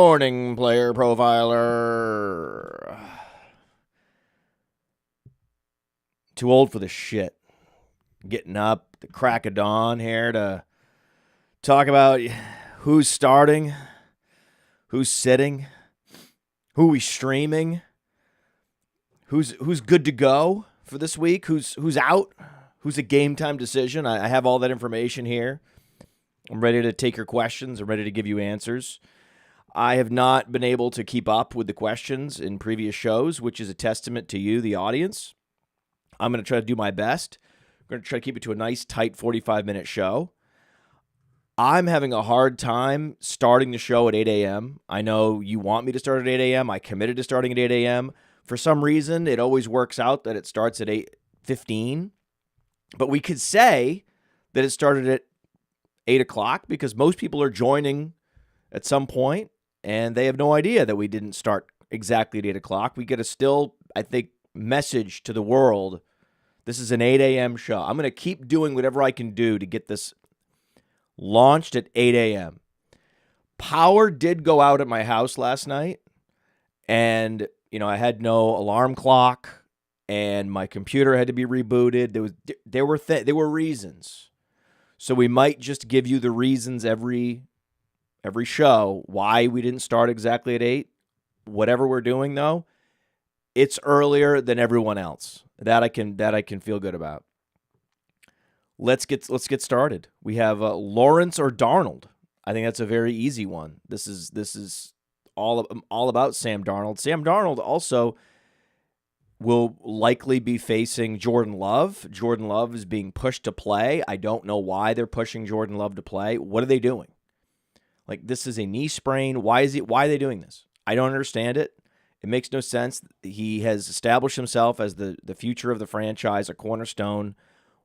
morning, player profiler. Too old for this shit. Getting up the crack of dawn here to talk about who's starting, who's sitting, who we streaming, who's good to go for this week, who's out, who's a game time decision. I have all that information here. I'm ready to take your questions. I'm ready to give you answers. I have not been able to keep up with the questions in previous shows, which is a testament to you, the audience. I'm going to try to do my best. I'm going to try to keep it to a nice, tight 45-minute show. I'm having a hard time starting the show at 8 a.m. I know you want me to start at 8 a.m. I committed to starting at 8 a.m. For some reason, it always works out that it starts at 8:15. But we could say that it started at 8 o'clock because most people are joining at some point, and they have no idea that we didn't start exactly at 8 o'clock. We get a still, I think, message to the world. This is an 8 a.m. show. I'm going to keep doing whatever I can do to get this launched at 8 a.m. Power did go out at my house last night, and I had no alarm clock, and my computer had to be rebooted. There were reasons. So we might just give you the reasons every show why we didn't start exactly at 8. Whatever we're doing, though, it's earlier than everyone else. That I can feel good about. Let's get started. We have Lawrence or Darnold. I think that's a very easy one. This is all about Sam Darnold. Sam Darnold also will likely be facing Jordan Love. Jordan Love is being pushed to play. I don't know why they're pushing Jordan Love to play. What are they doing? Like, this is a knee sprain. Why are they doing this? I don't understand it. It makes no sense. He has established himself as the future of the franchise, a cornerstone.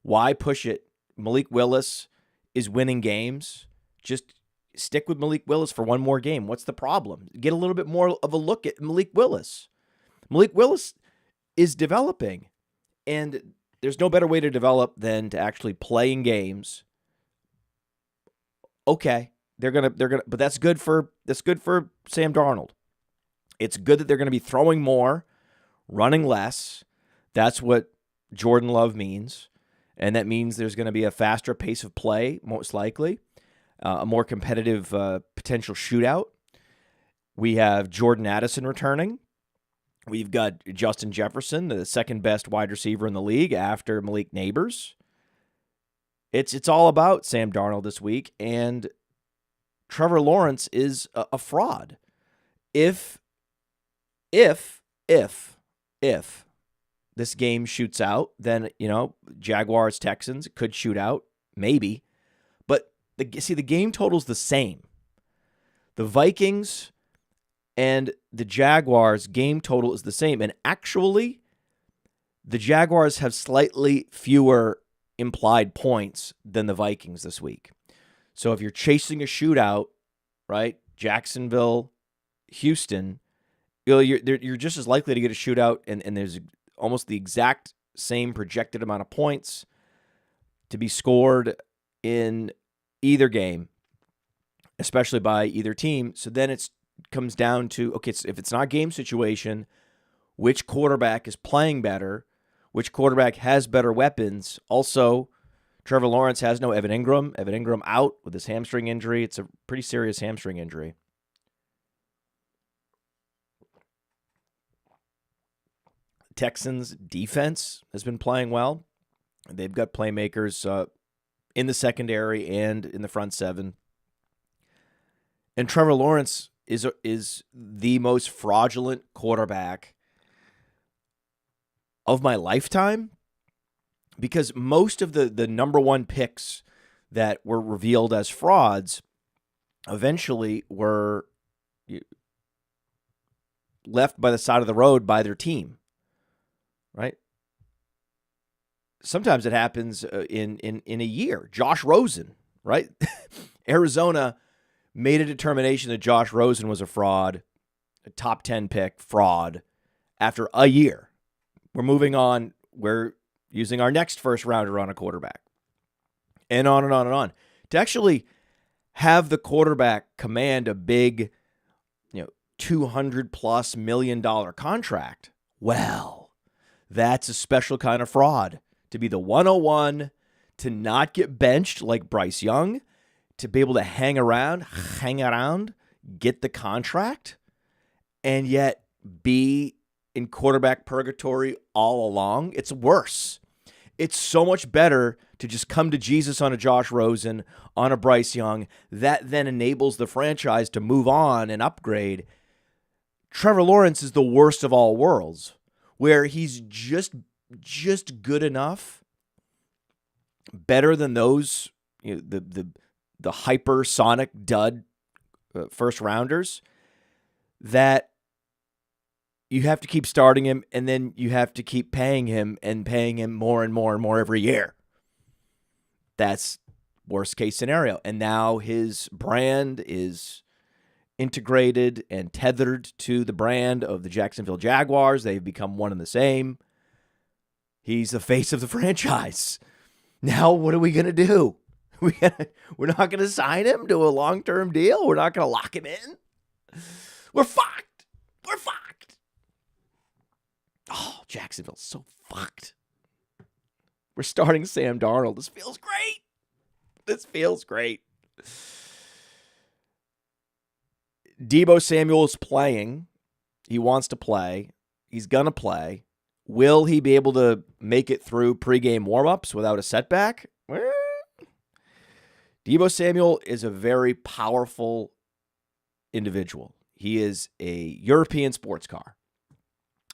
Why push it? Malik Willis is winning games. Just stick with Malik Willis for one more game. What's the problem? Get a little bit more of a look at Malik Willis. Malik Willis is developing, and there's no better way to develop than to actually play in games. Okay, they're gonna, but that's good for Sam Darnold. It's good that they're going to be throwing more, running less. That's what Jordan Love means, and that means there's going to be a faster pace of play, most likely, a more competitive potential shootout. We have Jordan Addison returning. We've got Justin Jefferson, the second best wide receiver in the league after Malik Neighbors. It's all about Sam Darnold this week, and Trevor Lawrence is a fraud. If this game shoots out, then, Jaguars, Texans could shoot out, maybe. But the game total's the same. The Vikings and the Jaguars game total is the same. And actually, the Jaguars have slightly fewer implied points than the Vikings this week. So if you're chasing a shootout, right, Jacksonville, Houston, you're just as likely to get a shootout, and there's almost the exact same projected amount of points to be scored in either game, especially by either team. So then it comes down to, okay, if it's not game situation, which quarterback is playing better, which quarterback has better weapons. Also, Trevor Lawrence has no Evan Ingram. Evan Ingram out with his hamstring injury. It's a pretty serious hamstring injury. Texans defense has been playing well. They've got playmakers in the secondary and in the front seven. And Trevor Lawrence is the most fraudulent quarterback of my lifetime, because most of the number one picks that were revealed as frauds eventually were left by the side of the road by their team. Right? Sometimes it happens in a year. Josh Rosen, right? Arizona made a determination that Josh Rosen was a fraud, a top 10 pick fraud, after a year. We're moving on. We're using our next first rounder on a quarterback. And on and on and on. To actually have the quarterback command a big, $200+ million contract. Well, that's a special kind of fraud. To be the 101, to not get benched like Bryce Young, to be able to hang around, get the contract, and yet be in quarterback purgatory all along. It's worse. It's so much better to just come to Jesus on a Josh Rosen, on a Bryce Young. That then enables the franchise to move on and upgrade. Trevor Lawrence is the worst of all worlds, where he's just good enough, better than those, the hypersonic dud first rounders, that you have to keep starting him, and then you have to keep paying him more and more and more every year. That's worst case scenario. And now his brand is integrated and tethered to the brand of the Jacksonville Jaguars. They've become one and the same. He's the face of the franchise. Now, what are we going to do? We're not going to sign him to a long-term deal? We're not going to lock him in? We're fucked. We're fucked. Oh, Jacksonville's so fucked. We're starting Sam Darnold. This feels great. This feels great. Deebo Samuel's playing. He wants to play. He's going to play. Will he be able to make it through pregame warmups without a setback? Deebo Samuel is a very powerful individual. He is a European sports car.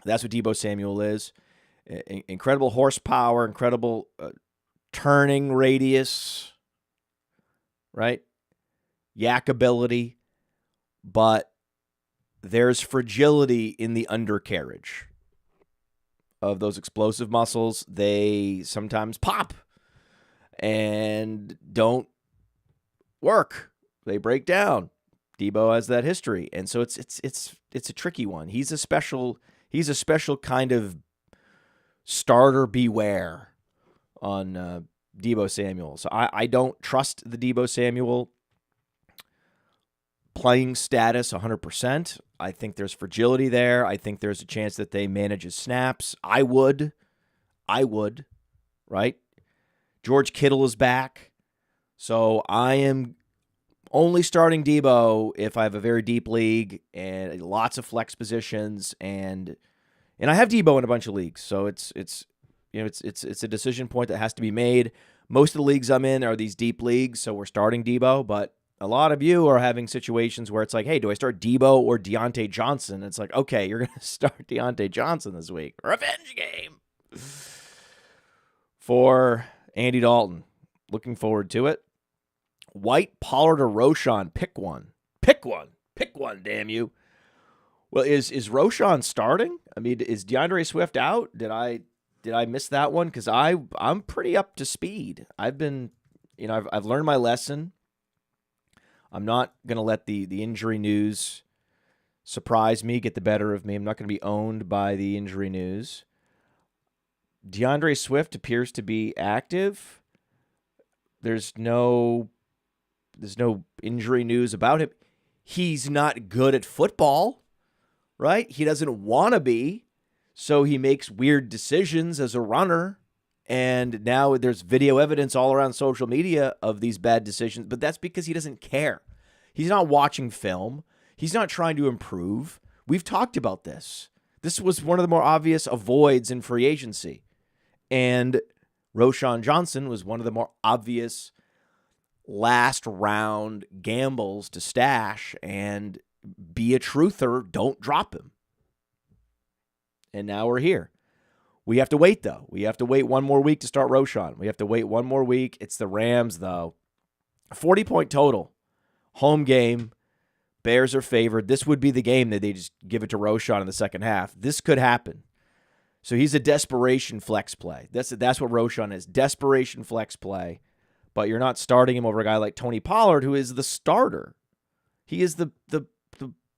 That's what Deebo Samuel is. Incredible horsepower, incredible turning radius, right? Yak ability, but there's fragility in the undercarriage of those explosive muscles. They sometimes pop and don't work. They break down. Deebo has that history, and so it's a tricky one. He's a special kind of starter beware on Deebo Samuel. So I don't trust the Deebo Samuel playing status 100%. I think there's fragility there. I think there's a chance that they manage his snaps. I would, right? George Kittle is back. So I am only starting Deebo if I have a very deep league and lots of flex positions, and I have Deebo in a bunch of leagues. So it's a decision point that has to be made. Most of the leagues I'm in are these deep leagues, so we're starting Deebo, but a lot of you are having situations where it's like, hey, do I start Deebo or Deontay Johnson? It's like, okay, you're going to start Deontay Johnson this week. Revenge game for Andy Dalton. Looking forward to it. White, Pollard, or Roshan? Pick one. Pick one, damn you. Well, is Roshan starting? I mean, is DeAndre Swift out? Did I miss that one? Because I'm pretty up to speed. I've been, I've learned my lesson. I'm not going to let the injury news surprise me, get the better of me. I'm not going to be owned by the injury news. DeAndre Swift appears to be active. There's no injury news about him. He's not good at football, right? He doesn't want to be, so he makes weird decisions as a runner. And now there's video evidence all around social media of these bad decisions, but that's because he doesn't care. He's not watching film. He's not trying to improve. We've talked about this. This was one of the more obvious avoids in free agency. And Roshan Johnson was one of the more obvious last round gambles to stash and be a truther. Don't drop him. And now we're here. We have to wait, though. We have to wait one more week to start Roshan. We have to wait one more week. It's the Rams, though. 40-point total. Home game. Bears are favored. This would be the game that they just give it to Roshan in the second half. This could happen. So he's a desperation flex play. That's what Roshan is. Desperation flex play. But you're not starting him over a guy like Tony Pollard, who is the starter. He is the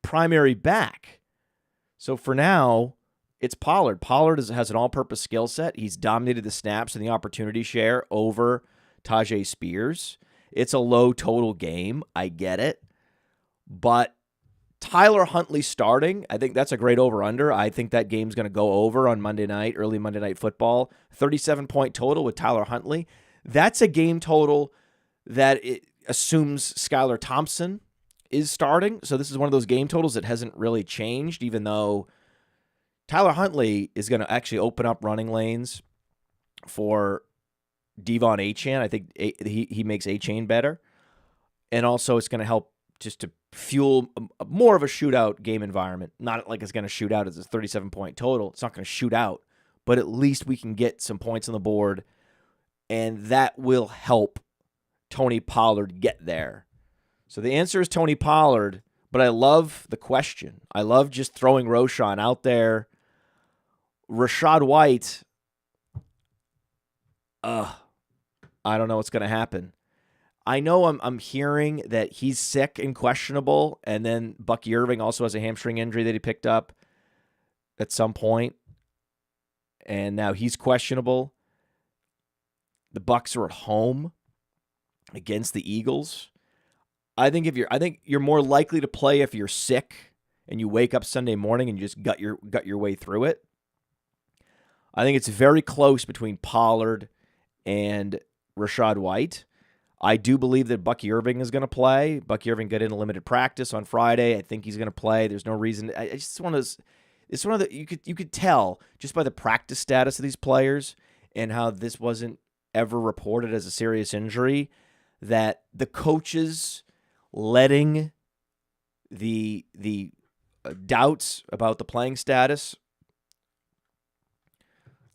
primary back. So for now, it's Pollard. Pollard has an all-purpose skill set. He's dominated the snaps and the opportunity share over Tajay Spears. It's a low total game. I get it. But Tyler Huntley starting, I think that's a great over-under. I think that game's going to go over on Monday night, early Monday Night Football. 37-point total with Tyler Huntley. That's a game total that it assumes Skylar Thompson is starting. So this is one of those game totals that hasn't really changed, even though Tyler Huntley is going to actually open up running lanes for Devon Achane. I think he makes Achane better. And also it's going to help just to fuel more of a shootout game environment. Not like it's going to shoot out as a 37-point total. It's not going to shoot out, but at least we can get some points on the board, and that will help Tony Pollard get there. So the answer is Tony Pollard, but I love the question. I love just throwing Roshan out there. Rashad White, I don't know what's going to happen. I know I'm hearing that he's sick and questionable, and then Bucky Irving also has a hamstring injury that he picked up at some point, and now he's questionable. The Bucs are at home against the Eagles. I think you're more likely to play if you're sick and you wake up Sunday morning and you just got your way through it. I think it's very close between Pollard and Rashad White. I do believe that Bucky Irving is going to play. Bucky Irving got in a limited practice on Friday. I think he's going to play. There's no reason. It's one of the you could tell just by the practice status of these players and how this wasn't ever reported as a serious injury, that the coaches letting the doubts about the playing status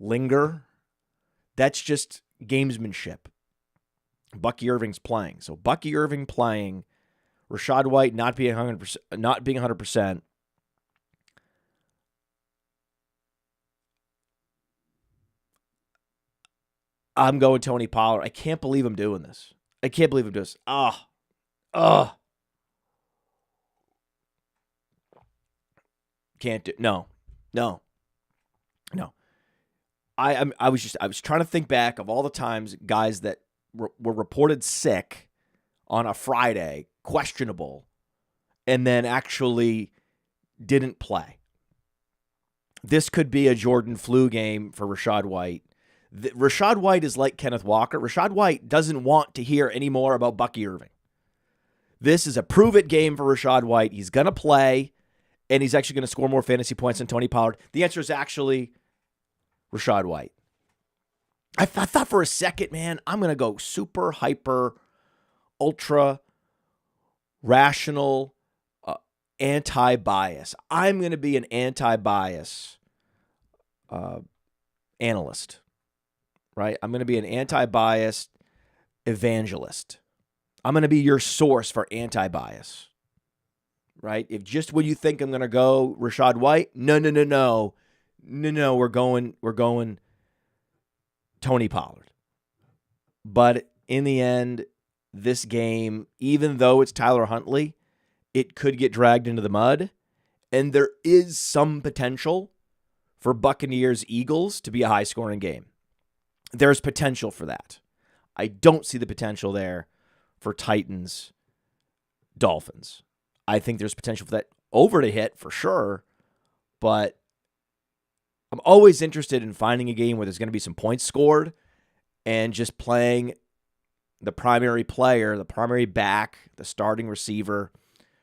linger. That's just gamesmanship. Bucky Irving's playing. So Bucky Irving playing, Rashad White not being 100%. I'm going Tony Pollard. I can't believe I'm doing this. I can't believe I'm doing this. Can't do. No. I was trying to think back of all the times guys that were reported sick on a Friday, questionable, and then actually didn't play. This could be a Jordan flu game for Rashad White. Rashad White is like Kenneth Walker. Rashad White doesn't want to hear any more about Bucky Irving. This is a prove-it game for Rashad White. He's going to play, and he's actually going to score more fantasy points than Tony Pollard. The answer is actually Rashad White. I thought for a second, man, I'm going to go super, hyper, ultra, rational, anti-bias. I'm going to be an anti-bias analyst, right? I'm going to be an anti-bias evangelist. I'm going to be your source for anti-bias, right? If just when you think I'm going to go Rashad White, no, we're going Tony Pollard. But in the end, this game, even though it's Tyler Huntley, it could get dragged into the mud, and there is some potential for Buccaneers-Eagles to be a high-scoring game. There's potential for that. I don't see the potential there for Titans-Dolphins. I think there's potential for that over to hit for sure, but I'm always interested in finding a game where there's going to be some points scored and just playing the primary player, the primary back, the starting receiver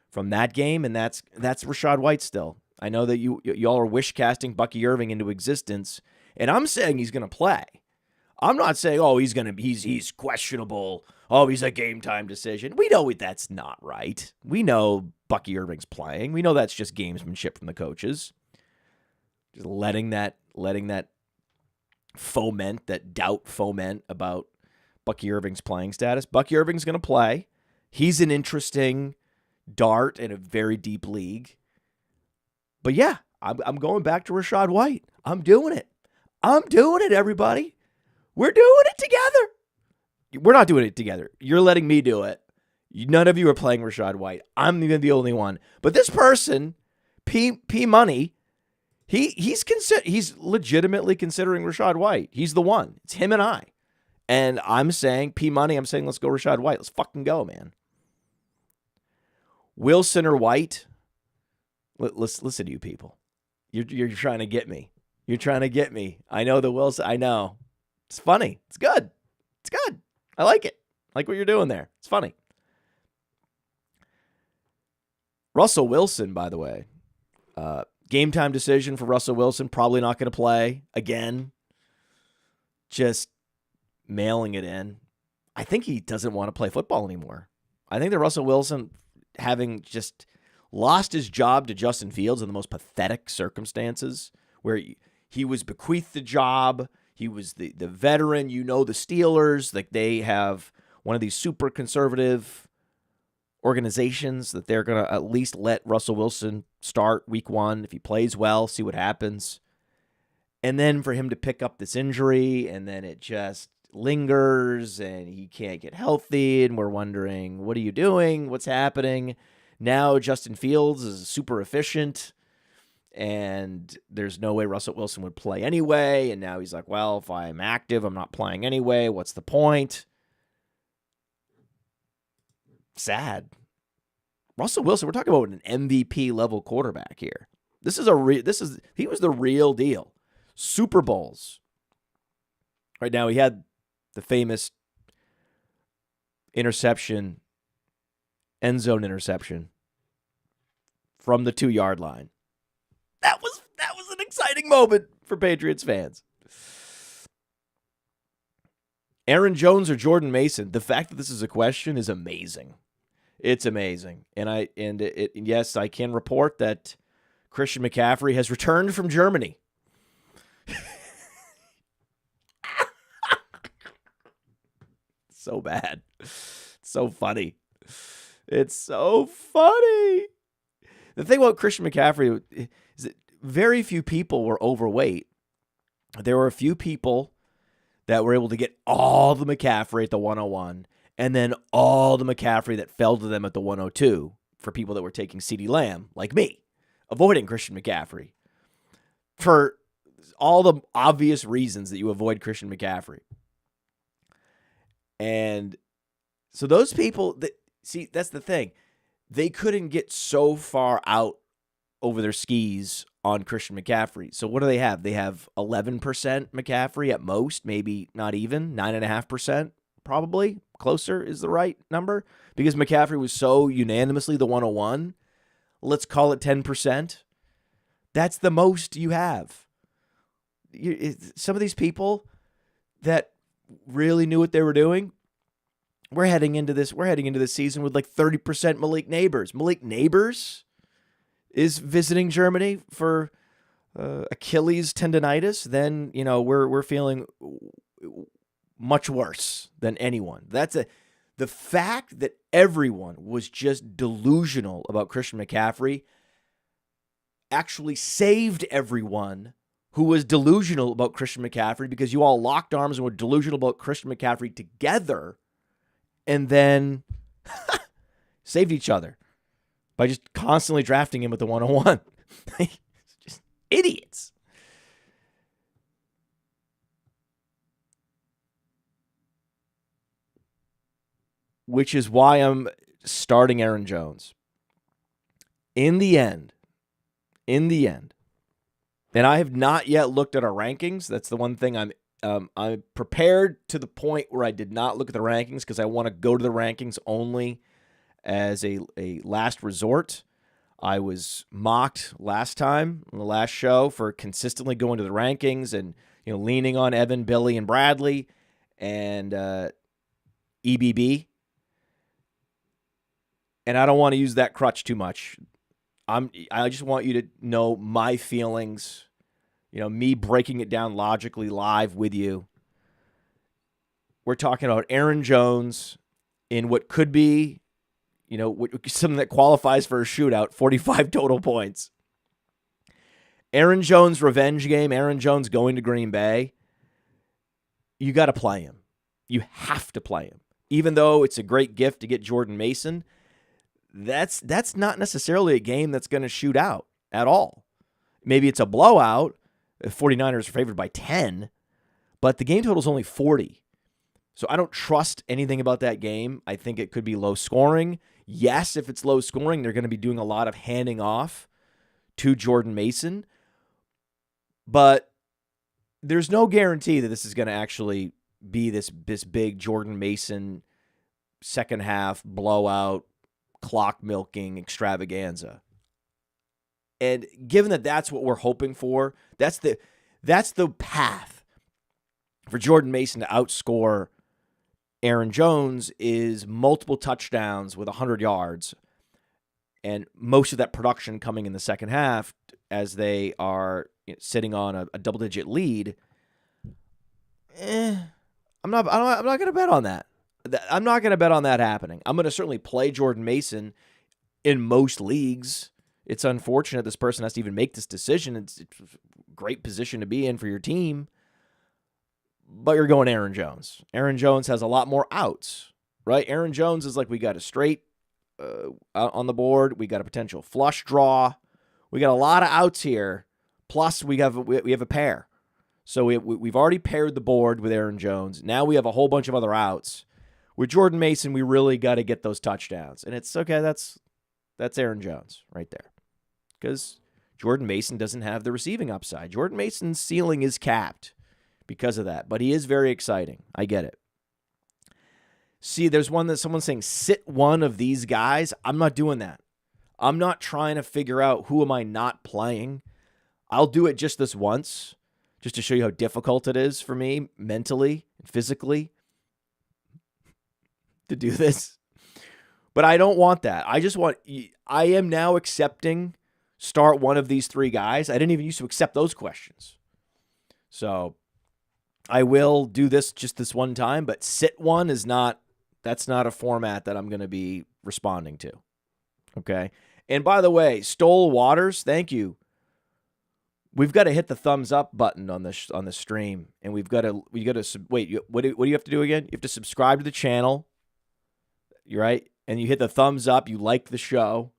from that game, and that's Rashad White still. I know that y'all are wish casting Bucky Irving into existence, and I'm saying he's going to play. I'm not saying he's questionable. Oh, he's a game time decision. We know that's not right. We know Bucky Irving's playing. We know that's just gamesmanship from the coaches. Just letting that doubt foment about Bucky Irving's playing status. Bucky Irving's going to play. He's an interesting dart in a very deep league. But yeah, I'm going back to Rashad White. I'm doing it. Everybody. We're doing it together. We're not doing it together. You're letting me do it. None of you are playing Rashad White. I'm even the only one. But this person, P Money, he's legitimately considering Rashad White. He's the one. It's him and I. And I'm saying, P Money, let's go Rashad White. Let's fucking go, man. Wilson or White? Listen to you people. You're trying to get me. You're trying to get me. I know the Wilson. I know. It's funny. It's good. It's good. I like it. I like what you're doing there. It's funny. Russell Wilson, by the way, game time decision for Russell Wilson. Probably not going to play again. Just mailing it in. I think he doesn't want to play football anymore. I think that Russell Wilson, having just lost his job to Justin Fields in the most pathetic circumstances, where he was bequeathed the job, he was the veteran. You know, the Steelers, like, they have one of these super conservative organizations that they're going to at least let Russell Wilson start week 1 if he plays well, see what happens. And then for him to pick up this injury, and then it just lingers, and he can't get healthy, and we're wondering, what are you doing? What's happening? Now Justin Fields is super efficient, and there's no way Russell Wilson would play anyway, and now he's like, well, if I'm active, I'm not playing anyway. What's the point? Sad. Russell Wilson, we're talking about an MVP level quarterback here. He was the real deal. Super Bowls. Right now, he had the famous interception, end zone interception from the 2-yard line. That was an exciting moment for Patriots fans. Aaron Jones or Jordan Mason? The fact that this is a question is amazing. It's amazing. Yes, I can report that Christian McCaffrey has returned from Germany. So bad. So funny. It's so funny. The thing about Christian McCaffrey is that very few people were overweight. There were a few people that were able to get all the McCaffrey at the 101 and then all the McCaffrey that fell to them at the 102 for people that were taking CeeDee Lamb, like me, avoiding Christian McCaffrey for all the obvious reasons that you avoid Christian McCaffrey. And so those people, that's the thing. They couldn't get so far out over their skis on Christian McCaffrey. So what do they have? They have 11% McCaffrey at most, maybe not even, 9.5%, probably. Closer is the right number. Because McCaffrey was so unanimously the 101, let's call it 10%. That's the most you have. Some of these people that really knew what they were doing, we're heading into this season with like 30% Malik Neighbors. Malik Neighbors is visiting Germany for Achilles tendonitis. Then, we're feeling much worse than anyone. The fact that everyone was just delusional about Christian McCaffrey actually saved everyone who was delusional about Christian McCaffrey, because you all locked arms and were delusional about Christian McCaffrey together, and then saved each other by just constantly drafting him at the 101. Just idiots. Which is why I'm starting Aaron Jones. In the end, and I have not yet looked at our rankings. That's the one thing I'm prepared to the point where I did not look at the rankings, because I want to go to the rankings only as a last resort. I was mocked last time on the last show for consistently going to the rankings and leaning on Evan, Billy, and Bradley and EBB. And I don't want to use that crutch too much. I just want you to know my feelings, me breaking it down logically live with you. We're talking about Aaron Jones in what could be, something that qualifies for a shootout, 45 total points. Aaron Jones revenge game, Aaron Jones going to Green Bay. You got to play him. You have to play him. Even though it's a great gift to get Jordan Mason, that's not necessarily a game that's going to shoot out at all. Maybe it's a blowout. 49ers are favored by 10, but the game total is only 40. So I don't trust anything about that game. I think it could be low scoring. Yes, if it's low scoring, they're going to be doing a lot of handing off to Jordan Mason. But there's no guarantee that this is going to actually be this big Jordan Mason second half blowout, clock milking extravaganza. And given that that's what we're hoping for, that's the path for Jordan Mason to outscore Aaron Jones is multiple touchdowns with 100 yards, and most of that production coming in the second half as they are sitting on a double-digit lead. I'm not going to bet on that. I'm not going to bet on that happening. I'm going to certainly play Jordan Mason in most leagues. It's unfortunate this person has to even make this decision. It's a great position to be in for your team. But you're going Aaron Jones. Aaron Jones has a lot more outs, right? Aaron Jones is like, we got a straight on the board. We got a potential flush draw. We got a lot of outs here. Plus, we have a pair. So we've already paired the board with Aaron Jones. Now we have a whole bunch of other outs. With Jordan Mason, we really got to get those touchdowns. And it's okay, that's Aaron Jones right there. Because Jordan Mason doesn't have the receiving upside. Jordan Mason's ceiling is capped because of that. But he is very exciting. I get it. See, there's one that someone's saying, sit one of these guys. I'm not doing that. I'm not trying to figure out who am I not playing. I'll do it just this once, just to show you how difficult it is for me mentally and physically to do this. But I don't want that. I am now accepting start one of these three guys. I didn't even used to accept those questions. So I will do this just this one time, but sit one that's not a format that I'm going to be responding to. Okay. And by the way, Stole Waters, thank you. We've got to hit the thumbs up button on this stream, and we got to wait. What do you have to do again? You have to subscribe to the channel. You're right, and you hit the thumbs up. You like the show.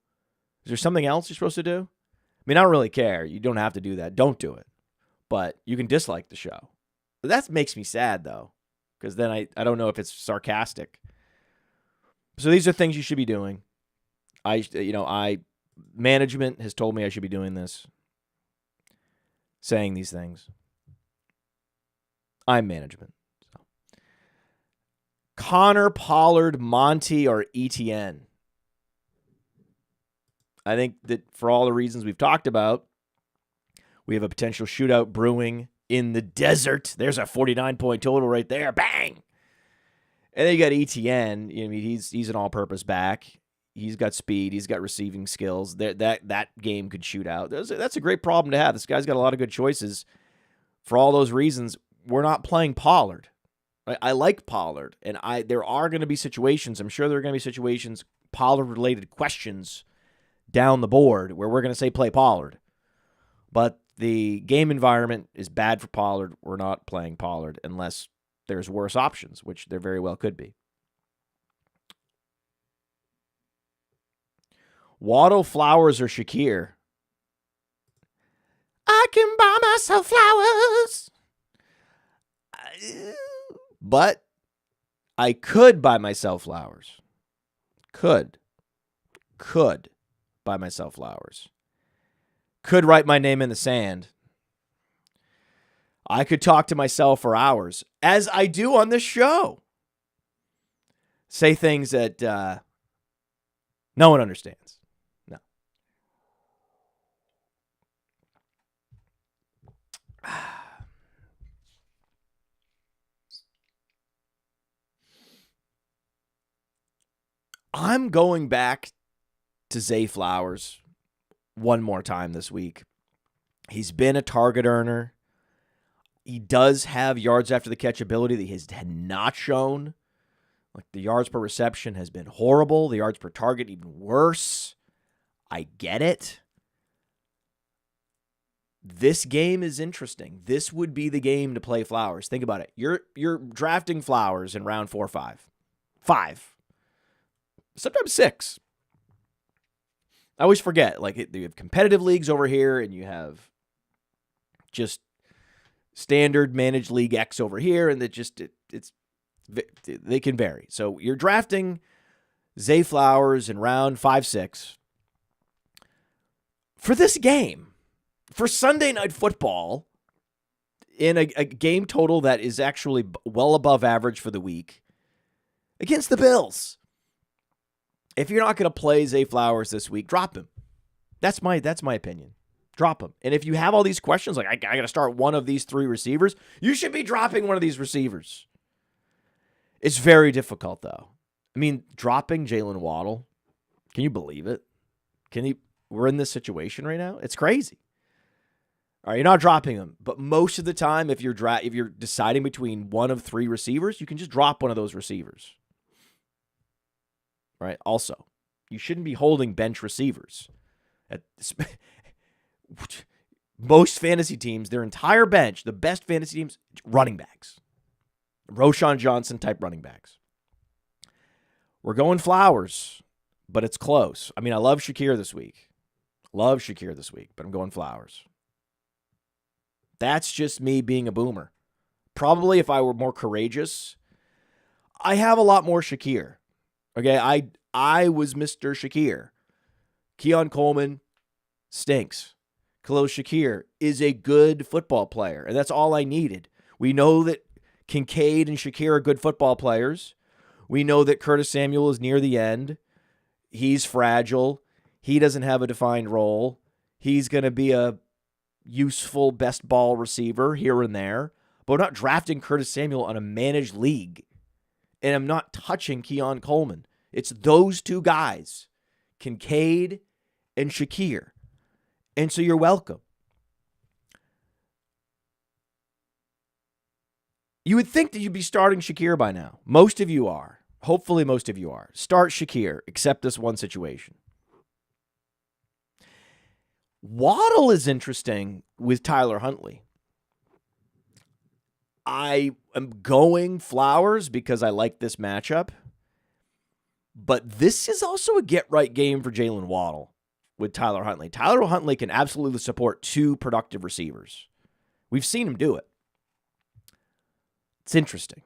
Is there something else you're supposed to do? I mean, I don't really care. You don't have to do that. Don't do it. But you can dislike the show. But that makes me sad though, because then I don't know if it's sarcastic. So these are things you should be doing. Management has told me I should be doing this. Saying these things. I'm management. So. Connor, Pollard, Monty, or ETN. I think that for all the reasons we've talked about, we have a potential shootout brewing in the desert. There's a 49-point total right there. Bang! And then you got ETN. I mean, he's an all-purpose back. He's got speed. He's got receiving skills. That game could shoot out. That's a great problem to have. This guy's got a lot of good choices. For all those reasons, we're not playing Pollard. I like Pollard, and there are going to be situations. I'm sure there are going to be situations, Pollard-related questions down the board where we're going to say play Pollard. But the game environment is bad for Pollard. We're not playing Pollard unless there's worse options, which there very well could be. Waddle, Flowers, or Shakir? I can buy myself flowers. But I could buy myself flowers. Could buy myself flowers. Could write my name in the sand. I could talk to myself for hours, as I do on this show. Say things that no one understands. I'm going back to Zay Flowers one more time this week. He's been a target earner. He does have yards after the catch ability that he has not shown. Like the yards per reception has been horrible. The yards per target even worse. I get it. This game is interesting. This would be the game to play Flowers. Think about it. You're drafting Flowers in round 4 or 5. 5. Sometimes 6. I always forget. Like you have competitive leagues over here, and you have just standard managed league X over here, and they can vary. So you're drafting Zay Flowers in round 5, 6. For this game, for Sunday Night Football, in a game total that is actually well above average for the week, against the Bills, if you're not going to play Zay Flowers this week, drop him. That's my opinion. Drop him. And if you have all these questions, like I got to start one of these three receivers, you should be dropping one of these receivers. It's very difficult, though. I mean, dropping Jalen Waddle, can you believe it? We're in this situation right now. It's crazy. All right, you're not dropping him, but most of the time, if you're deciding between one of three receivers, you can just drop one of those receivers. Right. Also, you shouldn't be holding bench receivers. Most fantasy teams, their entire bench, the best fantasy teams, running backs, Roshan Johnson type running backs. We're going Flowers, but it's close. I mean, I love Shakir this week, but I'm going Flowers. That's just me being a boomer. Probably if I were more courageous, I have a lot more Shakir. Okay, I was Mr. Shakir. Keon Coleman stinks. Khalil Shakir is a good football player, and that's all I needed. We know that Kincaid and Shakir are good football players. We know that Curtis Samuel is near the end. He's fragile. He doesn't have a defined role. He's going to be a useful best ball receiver here and there, but we're not drafting Curtis Samuel on a managed league. And I'm not touching Keon Coleman. It's those two guys, Kincaid and Shakir. And so you're welcome. You would think that you'd be starting Shakir by now. Most of you are. Hopefully most of you are. Start Shakir, except this one situation. Waddle is interesting with Tyler Huntley. I am going Flowers because I like this matchup. But this is also a get-right game for Jalen Waddle with Tyler Huntley. Tyler Huntley can absolutely support two productive receivers. We've seen him do it. It's interesting.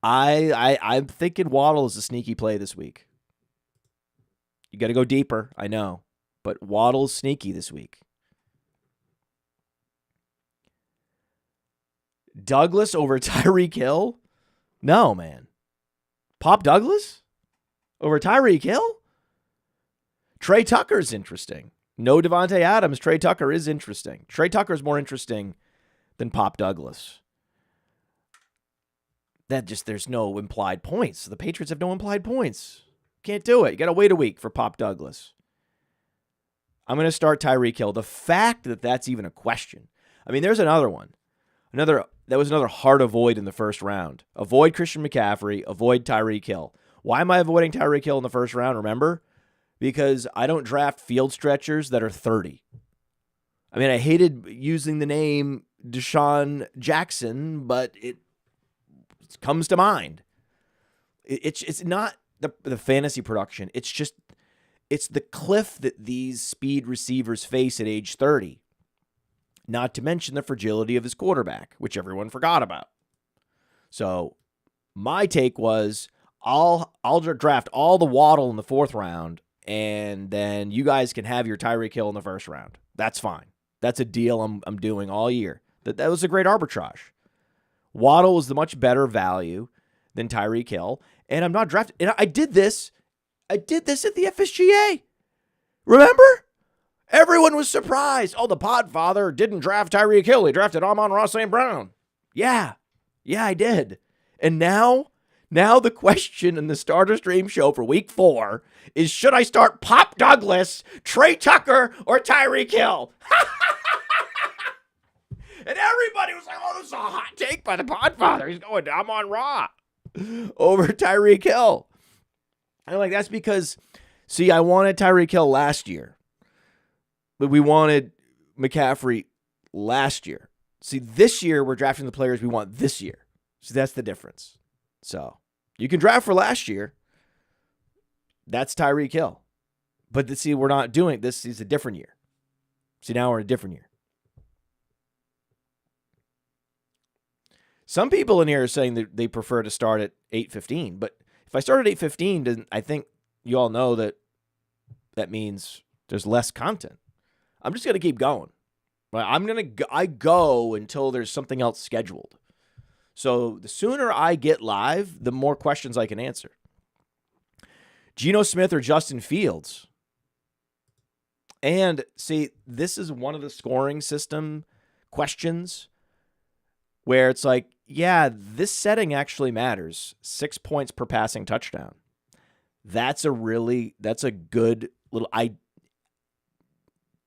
I'm thinking Waddle is a sneaky play this week. You got to go deeper, I know. But Waddle's sneaky this week. Douglas over Tyreek Hill? No, man. Pop Douglas over Tyreek Hill? Trey Tucker's interesting. No Devontae Adams. Trey Tucker is interesting. Trey Tucker's more interesting than Pop Douglas. There's no implied points. The Patriots have no implied points. Can't do it. You got to wait a week for Pop Douglas. I'm going to start Tyreek Hill. The fact that that's even a question. I mean, there's another one. That was another hard avoid in the first round. Avoid Christian McCaffrey. Avoid Tyreek Hill. Why am I avoiding Tyreek Hill in the first round? Remember? Because I don't draft field stretchers that are 30. I mean, I hated using the name Deshaun Jackson, but it comes to mind. It's not the fantasy production. It's the cliff that these speed receivers face at age 30. Not to mention the fragility of his quarterback, which everyone forgot about. So my take was I'll draft all the Waddle in the fourth round, and then you guys can have your Tyreek Hill in the first round. That's fine. That's a deal I'm doing all year. That was a great arbitrage. Waddle was the much better value than Tyreek Hill, and I'm not drafting. And I did this at the FSGA. Remember? Everyone was surprised. Oh, the Podfather didn't draft Tyreek Hill. He drafted Amon-Ra St. Brown. Yeah, I did. And now the question in the Starter Stream show for week 4 is, should I start Pop Douglas, Trey Tucker, or Tyreek Hill? And everybody was like, oh, this is a hot take by the Podfather. He's going to Amon-Ra over Tyreek Hill. And I'm like, that's because, see, I wanted Tyreek Hill last year. But we wanted McCaffrey last year. See, this year we're drafting the players we want this year. So that's the difference. So you can draft for last year. That's Tyreek Hill. But see, we're not doing this. Is a different year. See, now we're in a different year. Some people in here are saying that they prefer to start at 8:15. But if I start at 8:15, then I think you all know that means There's less content. I'm just going to keep going. Right? I go until there's something else scheduled. So the sooner I get live, the more questions I can answer. Geno Smith or Justin Fields? And see, this is one of the scoring system questions where it's like, yeah, this setting actually matters. 6 points per passing touchdown. That's a good little, I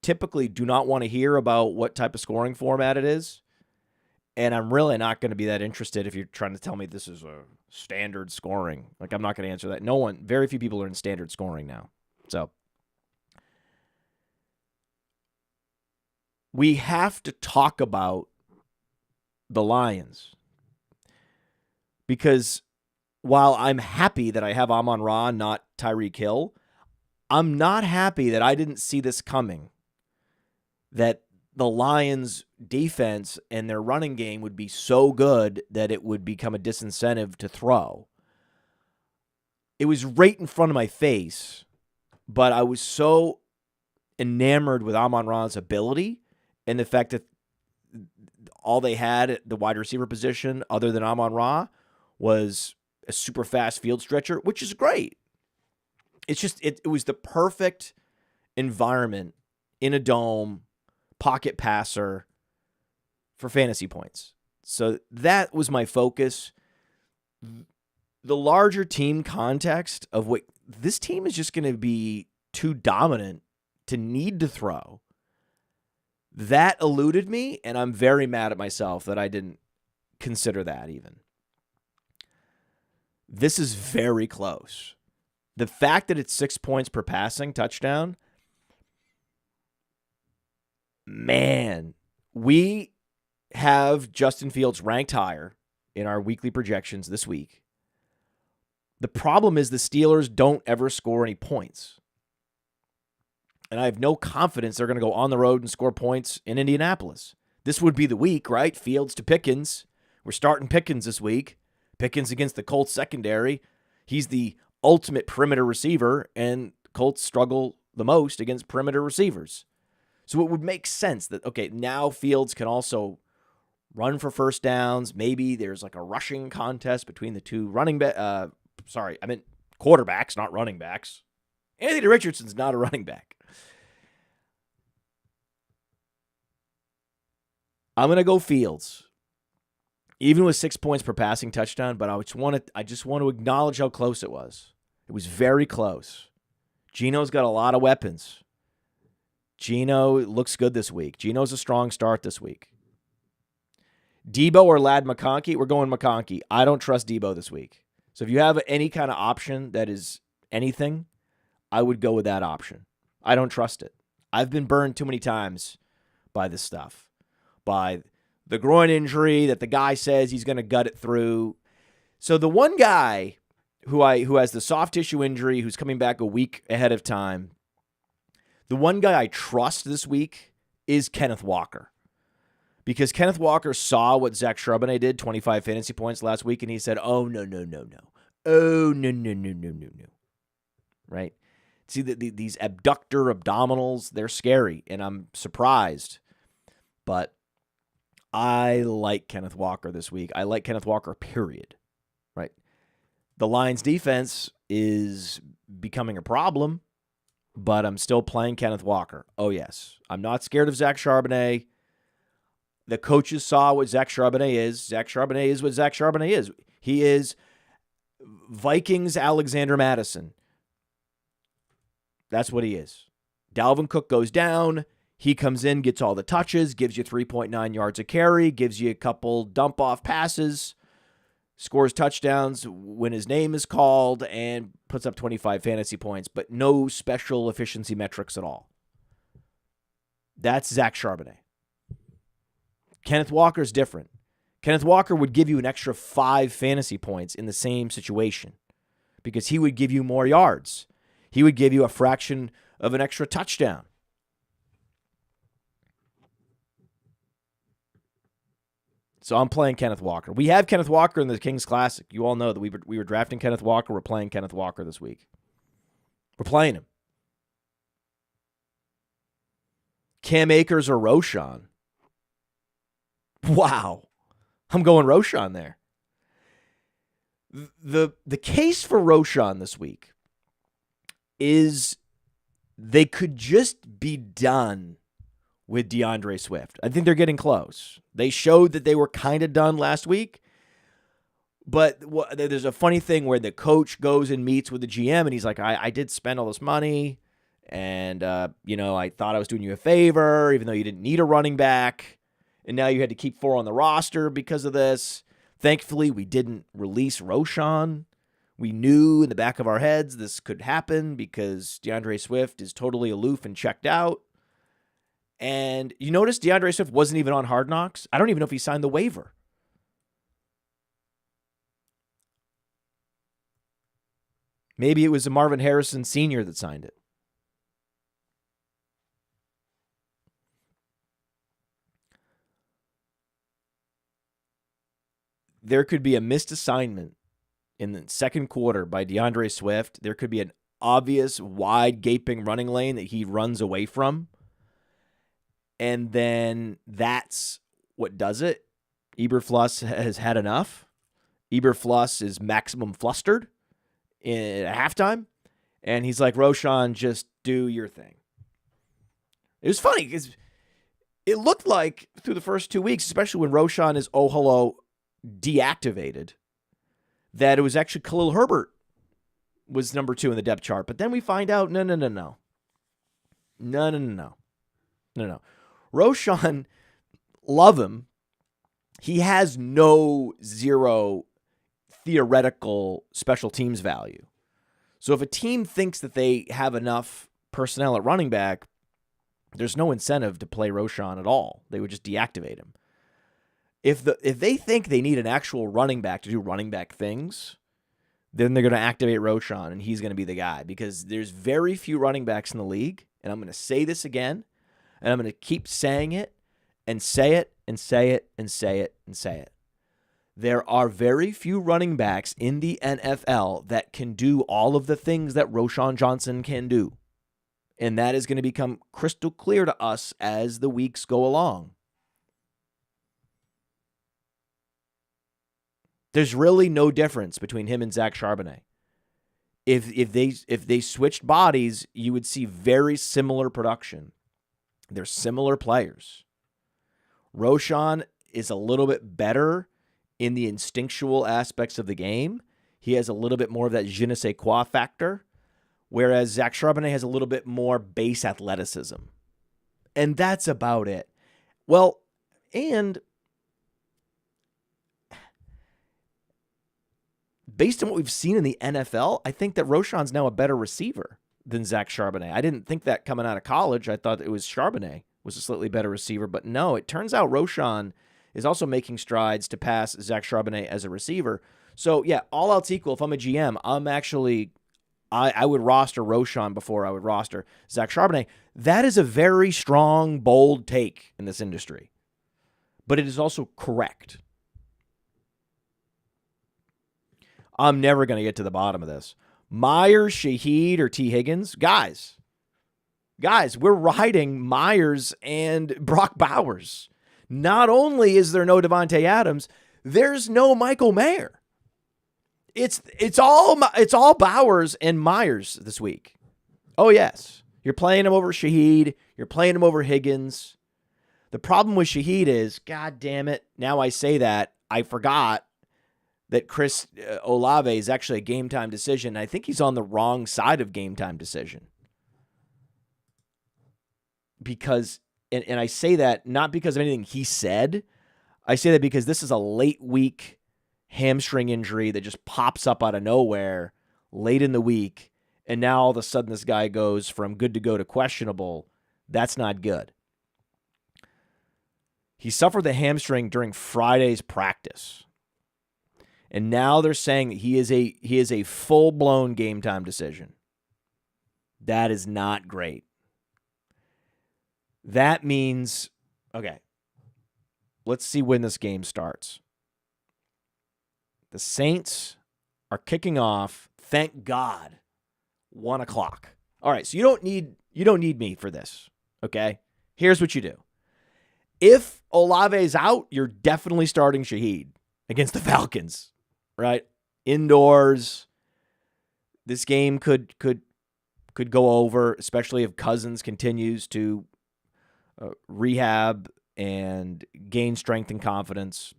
typically do not want to hear about what type of scoring format it is. And I'm really not going to be that interested if you're trying to tell me this is a standard scoring. Like, I'm not going to answer that. Very few people are in standard scoring now. So we have to talk about the Lions because while I'm happy that I have Amon-Ra, not Tyreek Hill, I'm not happy that I didn't see this coming, that the Lions' defense and their running game would be so good that it would become a disincentive to throw. It was right in front of my face, but I was so enamored with Amon-Ra's ability and the fact that all they had at the wide receiver position other than Amon-Ra was a super fast field stretcher, which is great. It's just, it was the perfect environment in a dome, pocket passer for fantasy points. So that was my focus. The larger team context of what this team is just going to be too dominant to need to throw. That eluded me, and I'm very mad at myself that I didn't consider that even. This is very close. The fact that it's 6 points per passing touchdown, man, we have Justin Fields ranked higher in our weekly projections this week. The problem is the Steelers don't ever score any points. And I have no confidence they're going to go on the road and score points in Indianapolis. This would be the week, right? Fields to Pickens. We're starting Pickens this week. Pickens against the Colts secondary. He's the ultimate perimeter receiver, and Colts struggle the most against perimeter receivers. So it would make sense that, okay, now Fields can also run for first downs. Maybe there's like a rushing contest between the two quarterbacks, not running backs. Anthony Richardson's not a running back. I'm going to go Fields, even with 6 points per passing touchdown, but I just want to acknowledge how close it was. It was very close. Geno's got a lot of weapons. Geno looks good this week. Geno's a strong start this week. Debo or Ladd McConkey? We're going McConkey. I don't trust Debo this week. So if you have any kind of option that is anything, I would go with that option. I don't trust it. I've been burned too many times by this stuff. By the groin injury that the guy says he's going to gut it through. So the one guy who has the soft tissue injury, who's coming back a week ahead of time, the one guy I trust this week is Kenneth Walker. Because Kenneth Walker saw what Zach Charbonnet did, 25 fantasy points last week, and he said, oh, no. Oh, no. Right? See, these abductor abdominals, they're scary, and I'm surprised. But I like Kenneth Walker this week. I like Kenneth Walker, period. Right? The Lions defense is becoming a problem, but I'm still playing Kenneth Walker. Oh, yes. I'm not scared of Zach Charbonnet. The coaches saw what Zach Charbonnet is. Zach Charbonnet is what Zach Charbonnet is. He is Vikings Alexander Madison. That's what he is. Dalvin Cook goes down. He comes in, gets all the touches, gives you 3.9 yards a carry, gives you a couple dump-off passes, scores touchdowns when his name is called, and puts up 25 fantasy points, but no special efficiency metrics at all. That's Zach Charbonnet. Kenneth Walker's different. Kenneth Walker would give you an extra 5 fantasy points in the same situation because he would give you more yards. He would give you a fraction of an extra touchdown. So I'm playing Kenneth Walker. We have Kenneth Walker in the Kings Classic. You all know that we were drafting Kenneth Walker. We're playing Kenneth Walker this week. We're playing him. Cam Akers or Roshan? Wow. I'm going Roshan there. The case for Roshan this week is they could just be done with DeAndre Swift. I think they're getting close. They showed that they were kind of done last week. But there's a funny thing where the coach goes and meets with the GM, and he's like, I did spend all this money, and, I thought I was doing you a favor, even though you didn't need a running back, and now you had to keep 4 on the roster because of this. Thankfully, we didn't release Roshan. We knew in the back of our heads this could happen because DeAndre Swift is totally aloof and checked out. And you notice DeAndre Swift wasn't even on Hard Knocks? I don't even know if he signed the waiver. Maybe it was a Marvin Harrison Sr. that signed it. There could be a missed assignment in the second quarter by DeAndre Swift. There could be an obvious, wide, gaping running lane that he runs away from. And then that's what does it. Eberfluss has had enough. Eberfluss is maximum flustered at halftime. And he's like, Roshan, just do your thing. It was funny because it looked like through the first 2 weeks, especially when Roshan is deactivated, that it was actually Khalil Herbert was number 2 in the depth chart. But then we find out, no. Roshan, love him. He has zero theoretical special teams value. So if a team thinks that they have enough personnel at running back, there's no incentive to play Roshan at all. They would just deactivate him. If they think they need an actual running back to do running back things, then they're going to activate Roshan, and he's going to be the guy because there's very few running backs in the league, and I'm going to say this again, and I'm going to keep saying it and say it and say it and say it and say it. There are very few running backs in the NFL that can do all of the things that Roshan Johnson can do, and that is going to become crystal clear to us as the weeks go along. There's really no difference between him and Zach Charbonnet. If they switched bodies, you would see very similar production. They're similar players. Roshan is a little bit better in the instinctual aspects of the game. He has a little bit more of that je ne sais quoi factor, whereas Zach Charbonnet has a little bit more base athleticism. And that's about it. Well, and based on what we've seen in the NFL, I think that Roshan's now a better receiver than Zach Charbonnet. I didn't think that coming out of college. I thought it was Charbonnet was a slightly better receiver, but no, it turns out Roshan is also making strides to pass Zach Charbonnet as a receiver. So yeah, all else equal, if I'm a GM, I would roster Roshan before I would roster Zach Charbonnet. That is a very strong, bold take in this industry, but it is also correct. I'm never going to get to the bottom of this. Myers, Shaheed, or T. Higgins? Guys, we're riding Myers and Brock Bowers. Not only is there no Devontae Adams, there's no Michael Mayer. It's all Bowers and Myers this week. Oh, yes. You're playing him over Shaheed. You're playing him over Higgins. The problem with Shaheed is, God damn it, now I say that, I forgot that Chris Olave is actually a game-time decision. I think he's on the wrong side of game-time decision. Because, and I say that not because of anything he said. I say that because this is a late-week hamstring injury that just pops up out of nowhere late in the week, and now all of a sudden this guy goes from good to go to questionable. That's not good. He suffered the hamstring during Friday's practice. And now they're saying that he is a full-blown game-time decision. That is not great. That means, okay, let's see when this game starts. The Saints are kicking off, thank God, 1 o'clock. All right, so you don't need me for this, okay? Here's what you do. If Olave's out, you're definitely starting Shaheed against the Falcons, right? Indoors. This game could go over, especially if Cousins continues to rehab and gain strength and confidence.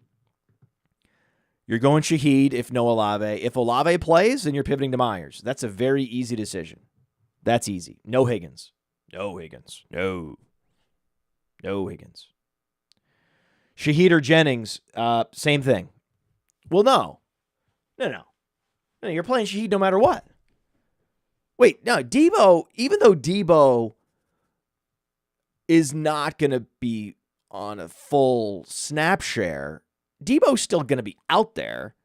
You're going Shaheed if no Olave. If Olave plays, then you're pivoting to Myers. That's a very easy decision. That's easy. No Higgins. No Higgins. No Higgins. Shaheed or Jennings, same thing. Well, no. No, you're playing Shaheed no matter what. Wait, no, Debo, even though Debo is not going to be on a full snap share, Debo's still going to be out there.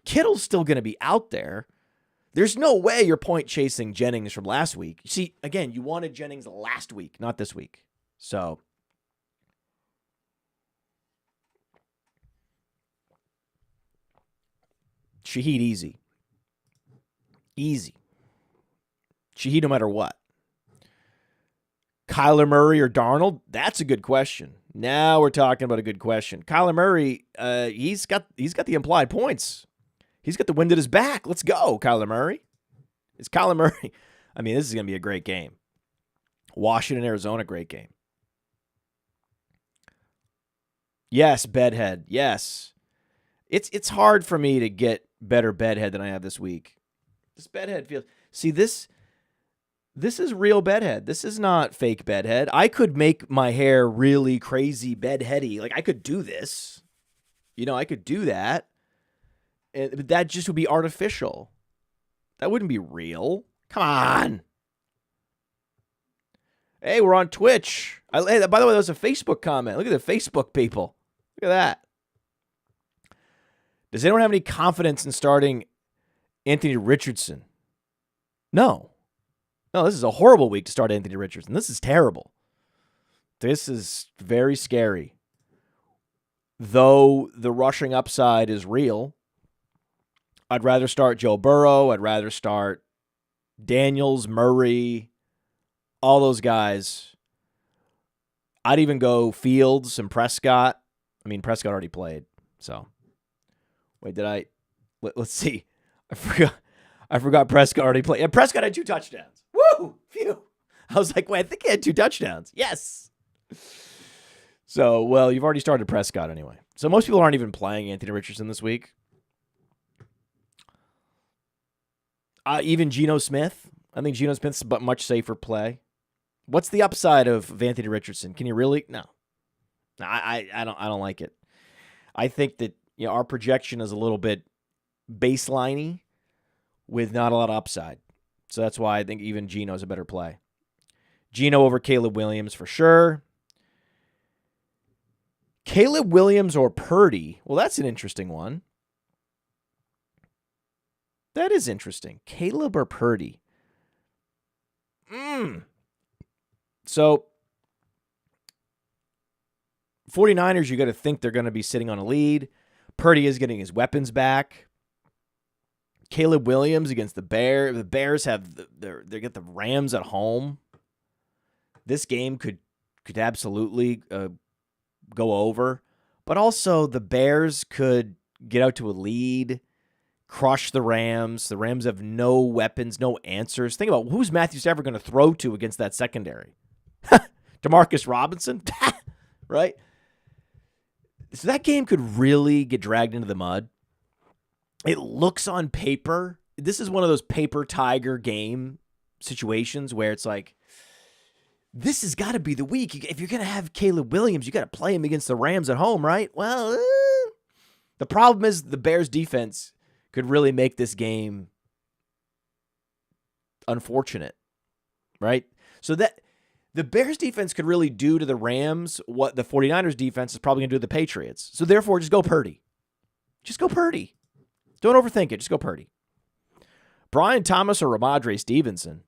Kittle's still going to be out there. There's no way you're point chasing Jennings from last week. See, again, you wanted Jennings last week, not this week. So, Shaheed easy. Easy. Shaheed no matter what. Kyler Murray or Darnold? That's a good question. Now we're talking about a good question. Kyler Murray, he's got the implied points. He's got the wind at his back. Let's go, Kyler Murray. It's Kyler Murray. I mean, this is going to be a great game. Washington, Arizona, great game. Yes, bedhead. Yes. It's hard for me to get better bedhead than I have this week. This bedhead feels... See, this is real bedhead. This is not fake bedhead. I could make my hair really crazy bedheady. Like, I could do this. I could do that. But that just would be artificial. That wouldn't be real. Come on. Hey, we're on Twitch. By the way, that was a Facebook comment. Look at the Facebook people. Look at that. Does anyone have any confidence in starting Anthony Richardson? No, this is a horrible week to start Anthony Richardson. This is terrible. This is very scary. Though the rushing upside is real, I'd rather start Joe Burrow. I'd rather start Daniels, Murray, all those guys. I'd even go Fields and Prescott. I mean, Prescott already played, so. Wait, let's see. I forgot Prescott already played. Yeah, Prescott had 2 touchdowns. Woo! Phew. I was like, wait, I think he had 2 touchdowns. Yes. So, well, you've already started Prescott anyway. So most people aren't even playing Anthony Richardson this week. Even Geno Smith. I think Geno Smith's a much safer play. What's the upside of Anthony Richardson? Can you really? No. I don't like it. I think that our projection is a little bit baseline-y with not a lot of upside. So that's why I think even Geno's a better play. Geno over Caleb Williams for sure. Caleb Williams or Purdy? Well, that's an interesting one. That is interesting. Caleb or Purdy? So, 49ers, you got to think they're going to be sitting on a lead. Purdy is getting his weapons back. Caleb Williams against the Bears. The Bears they get the Rams at home. This game could absolutely go over. But also the Bears could get out to a lead, crush the Rams. The Rams have no weapons, no answers. Think about who's Matthew Stafford going to throw to against that secondary? Demarcus Robinson? Right? So that game could really get dragged into the mud. It looks on paper. This is one of those paper tiger game situations where it's like, this has got to be the week. If you're going to have Caleb Williams, you got to play him against the Rams at home, right? Well, the problem is the Bears defense could really make this game unfortunate, right? So that the Bears defense could really do to the Rams what the 49ers defense is probably going to do to the Patriots. So therefore, just go Purdy. Just go Purdy. Don't overthink it. Just go Purdy. Brian Thomas or Ramondre Stevenson?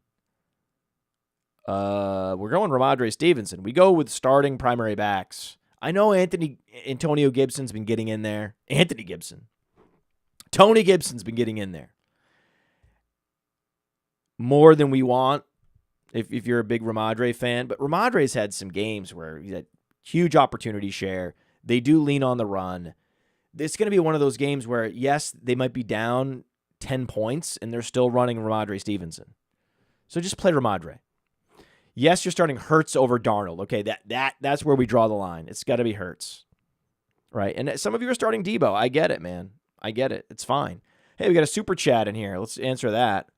We're going Ramondre Stevenson. We go with starting primary backs. I know Antonio Gibson's been getting in there. Tony Gibson's been getting in there. More than we want. if you're a big Ramadre fan. But Ramadre's had some games where he had huge opportunity share. They do lean on the run. It's going to be one of those games where, yes, they might be down 10 points, and they're still running Ramadre Stevenson. So just play Ramadre. Yes, you're starting Hurts over Darnold. Okay, that's where we draw the line. It's got to be Hurts, right? And some of you are starting Debo. I get it, man. I get it. It's fine. Hey, we got a super chat in here. Let's answer that.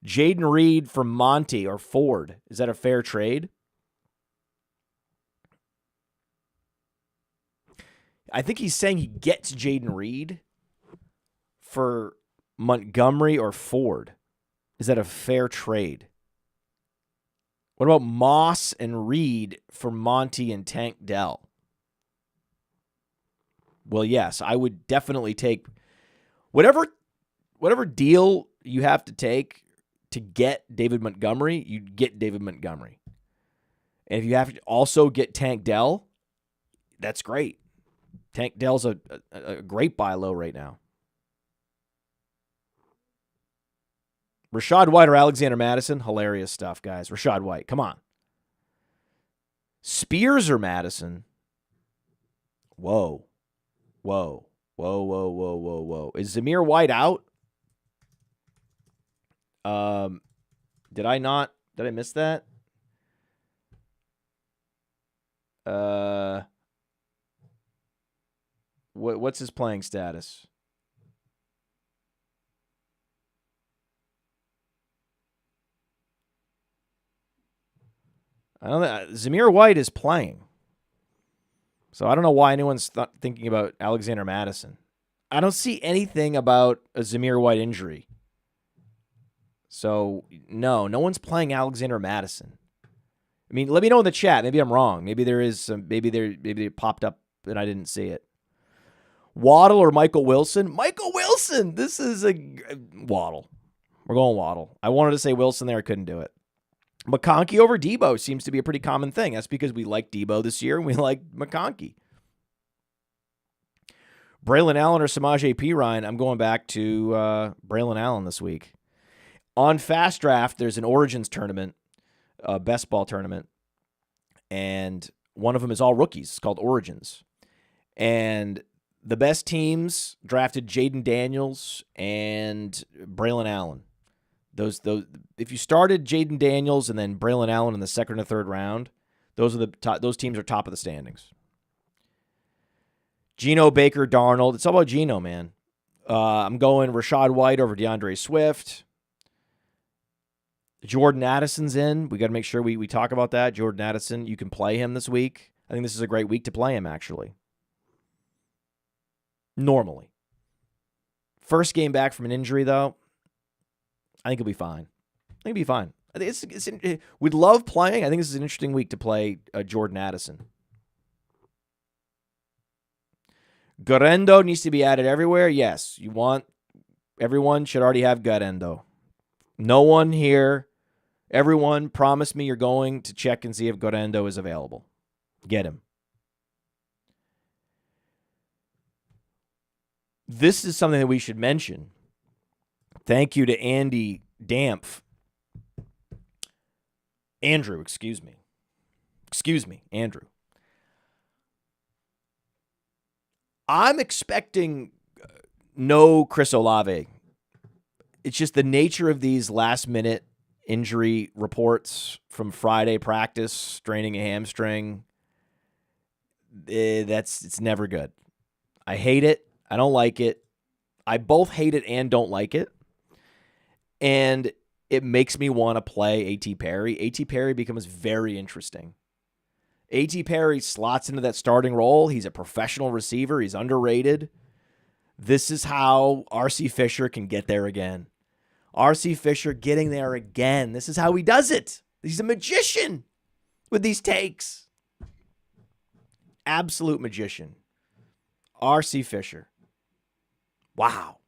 Jaden Reed from Monty or Ford. Is that a fair trade? I think he's saying he gets Jaden Reed for Montgomery or Ford. Is that a fair trade? What about Moss and Reed for Monty and Tank Dell? Well, yes, I would definitely take whatever deal you have to take to get David Montgomery, you get David Montgomery. And if you have to also get Tank Dell, that's great. Tank Dell's a great buy low right now. Rashad White or Alexander Madison? Hilarious stuff, guys. Rashad White, come on. Spears or Madison? Whoa. Is Zamir White out? Did I miss that? What's his playing status? I don't know. Zamir White is playing. So I don't know why anyone's thinking about Alexander Madison. I don't see anything about a Zamir White injury. So no one's playing Alexander Madison. I mean, let me know in the chat. Maybe I'm wrong. Maybe there is some. Maybe it popped up and I didn't see it. Waddle or Michael Wilson? Michael Wilson. This is a Waddle. We're going Waddle. I wanted to say Wilson there. I couldn't do it. McConkey over Debo seems to be a pretty common thing. That's because we like Debo this year and we like McConkey. Braylon Allen or Samaje Perine? I'm going back to Braylon Allen this week. On Fast Draft, there's an Origins tournament, a best ball tournament, and one of them is all rookies. It's called Origins. And the best teams drafted Jaden Daniels and Braylon Allen. Those if you started Jaden Daniels and then Braylon Allen in the second or third round, those teams are top of the standings. Geno, Baker, Darnold. It's all about Geno, man. I'm going Rashad White over DeAndre Swift. Jordan Addison's in. We got to make sure we talk about that. Jordan Addison, you can play him this week. I think this is a great week to play him, actually. Normally. First game back from an injury, though, I think he'll be fine. I think he'll be fine. We'd love playing. I think this is an interesting week to play Jordan Addison. Guerrero needs to be added everywhere. Yes, everyone should already have Guerrero. No one here, everyone, promise me you're going to check and see if Guerrero is available. Get him. This is something that we should mention. Thank you to Andy Dampf. Andrew, excuse me. Andrew. I'm expecting no Chris Olave. It's just the nature of these last-minute injury reports from Friday practice, straining a hamstring. It's never good. I hate it. I don't like it. I both hate it and don't like it. And it makes me want to play A.T. Perry. A.T. Perry becomes very interesting. A.T. Perry slots into that starting role. He's a professional receiver. He's underrated. This is how R.C. Fisher can get there again. R.C. Fisher getting there again. This is how he does it. He's a magician with these takes. Absolute magician. R.C. Fisher. Wow.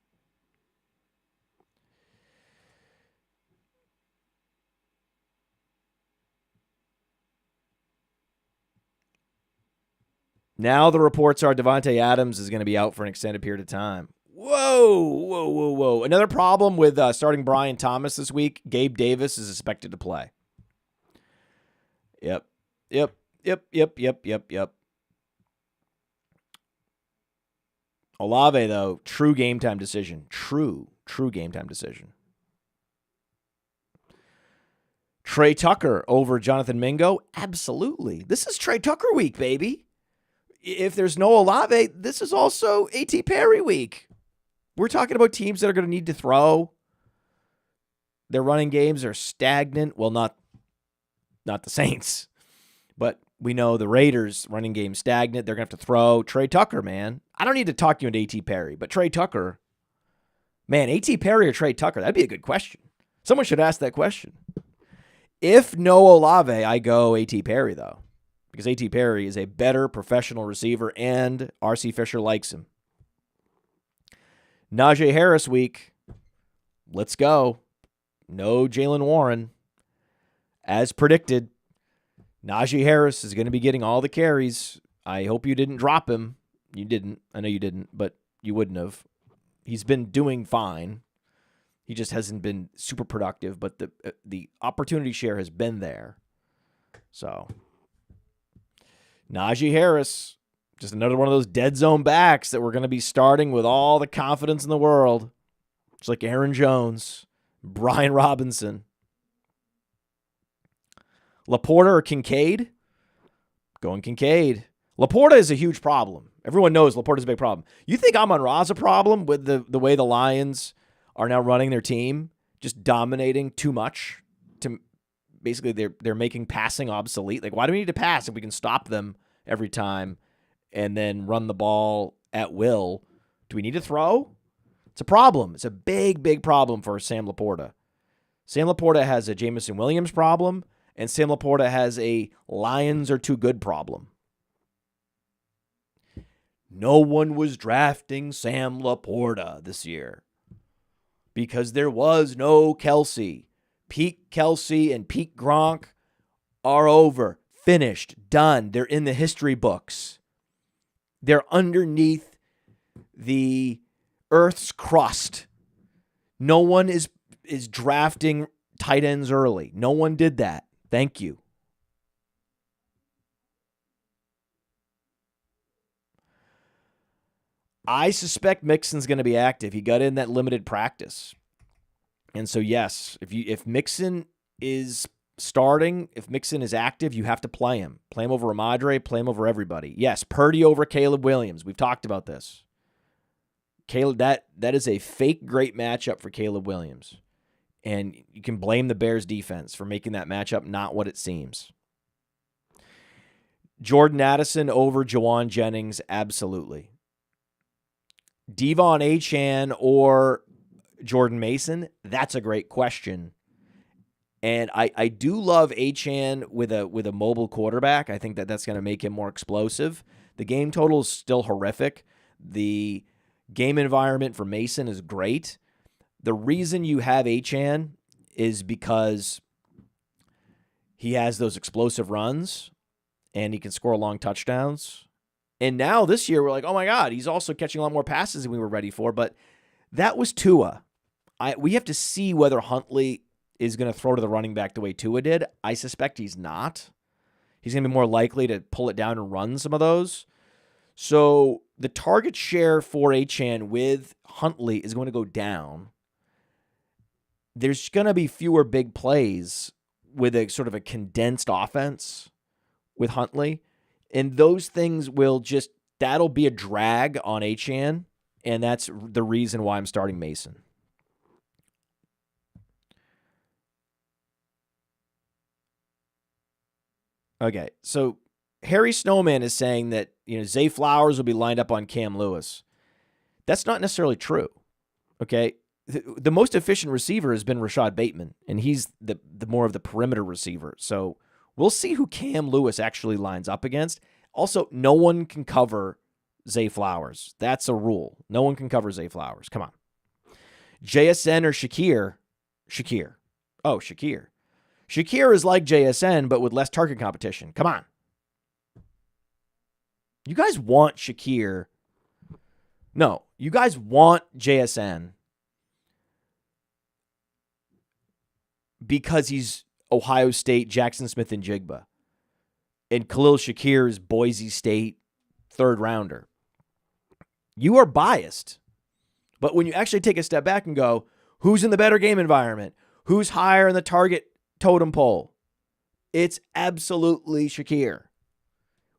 Now the reports are Devontae Adams is going to be out for an extended period of time. Whoa. Another problem with starting Brian Thomas this week, Gabe Davis is expected to play. Yep. Yep. Yep. Yep. Yep. Yep. Yep. Olave, though, true game time decision. True game time decision. Trey Tucker over Jonathan Mingo? Absolutely. This is Trey Tucker week, baby. If there's no Olave, this is also A.T. Perry week. We're talking about teams that are going to need to throw. Their running games are stagnant. Well, not the Saints, but we know the Raiders' running game stagnant. They're going to have to throw. Trey Tucker, man. I don't need to talk you into A.T. Perry, but Trey Tucker, man, A.T. Perry or Trey Tucker, that'd be a good question. Someone should ask that question. If no Olave, I go A.T. Perry, though, because A.T. Perry is a better professional receiver, and R.C. Fisher likes him. Najee Harris week. Let's go. No Jaylen Warren. As predicted, Najee Harris is going to be getting all the carries. I hope you didn't drop him. You didn't. I know you didn't, but you wouldn't have. He's been doing fine. He just hasn't been super productive, but the opportunity share has been there. So, Najee Harris, just another one of those dead zone backs that we're going to be starting with all the confidence in the world. Just like Aaron Jones, Brian Robinson. Laporta or Kincaid? Going Kincaid. Laporta is a huge problem. Everyone knows Laporta is a big problem. You think Amon-Ra's a problem with the way the Lions are now running their team, just dominating too much? To basically, they're making passing obsolete. Like, why do we need to pass if we can stop them every time and then run the ball at will? Do we need to throw? It's a problem. It's a big, big problem for Sam Laporta. Sam Laporta has a Jameson Williams problem, and Sam Laporta has a Lions are too good problem. No one was drafting Sam Laporta this year because there was no Kelsey. Peak Kelsey and peak Gronk are over, finished, done. They're in the history books. They're underneath the Earth's crust. No one is drafting tight ends early. No one did that. Thank you. I suspect Mixon's going to be active. He got in that limited practice. And so, yes, if Mixon is starting, if Mixon is active, you have to play him. Play him over Amadre, play him over everybody. Yes, Purdy over Caleb Williams. We've talked about this. Caleb, that is a fake great matchup for Caleb Williams. And you can blame the Bears defense for making that matchup not what it seems. Jordan Addison over Jawan Jennings, absolutely. Devon Achane or Jordan Mason, that's a great question. And I do love Achane with a mobile quarterback. I think that's going to make him more explosive. The game total is still horrific. The game environment for Mason is great. The reason you have Achane is because he has those explosive runs and he can score long touchdowns. And now this year, we're like, oh my God, he's also catching a lot more passes than we were ready for. But that was Tua. We have to see whether Huntley is going to throw to the running back the way Tua did. I suspect he's not. He's going to be more likely to pull it down and run some of those. So the target share for Achane with Huntley is going to go down. There's going to be fewer big plays with a sort of a condensed offense with Huntley. And those things that'll be a drag on Achane. And that's the reason why I'm starting Mason. Okay, so Harry Snowman is saying that Zay Flowers will be lined up on Cam Lewis. That's not necessarily true. Okay, the most efficient receiver has been Rashad Bateman, and he's the more of the perimeter receiver. So we'll see who Cam Lewis actually lines up against. Also, no one can cover Zay Flowers. That's a rule. No one can cover Zay Flowers. Come on. JSN or Shakir? Shakir. Oh, Shakir. Shakir is like JSN, but with less target competition. Come on. You guys want Shakir. No, you guys want JSN because he's Ohio State, Jackson Smith, and Jigba. and Khalil Shakir's Boise State third rounder. You are biased. But when you actually take a step back and go, who's in the better game environment? Who's higher in the target totem pole? It's absolutely Shakir.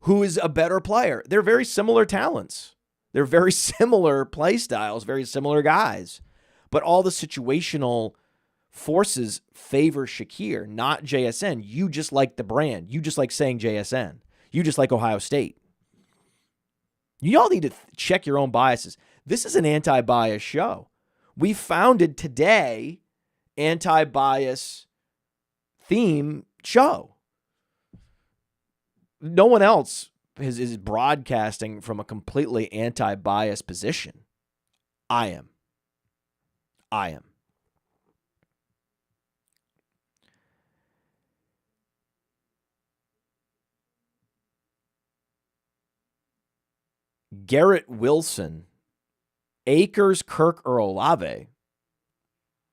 Who is a better player? They're very similar talents. They're very similar play styles, very similar guys. But all the situational forces favor Shakir, not JSN. You just like the brand. You just like saying JSN. You just like Ohio State. You all need to check your own biases. This is an anti-bias show. We founded today anti-bias theme show. No one else is broadcasting from a completely anti-bias position. I am. Garrett Wilson, Akers, Kirk, or Olave.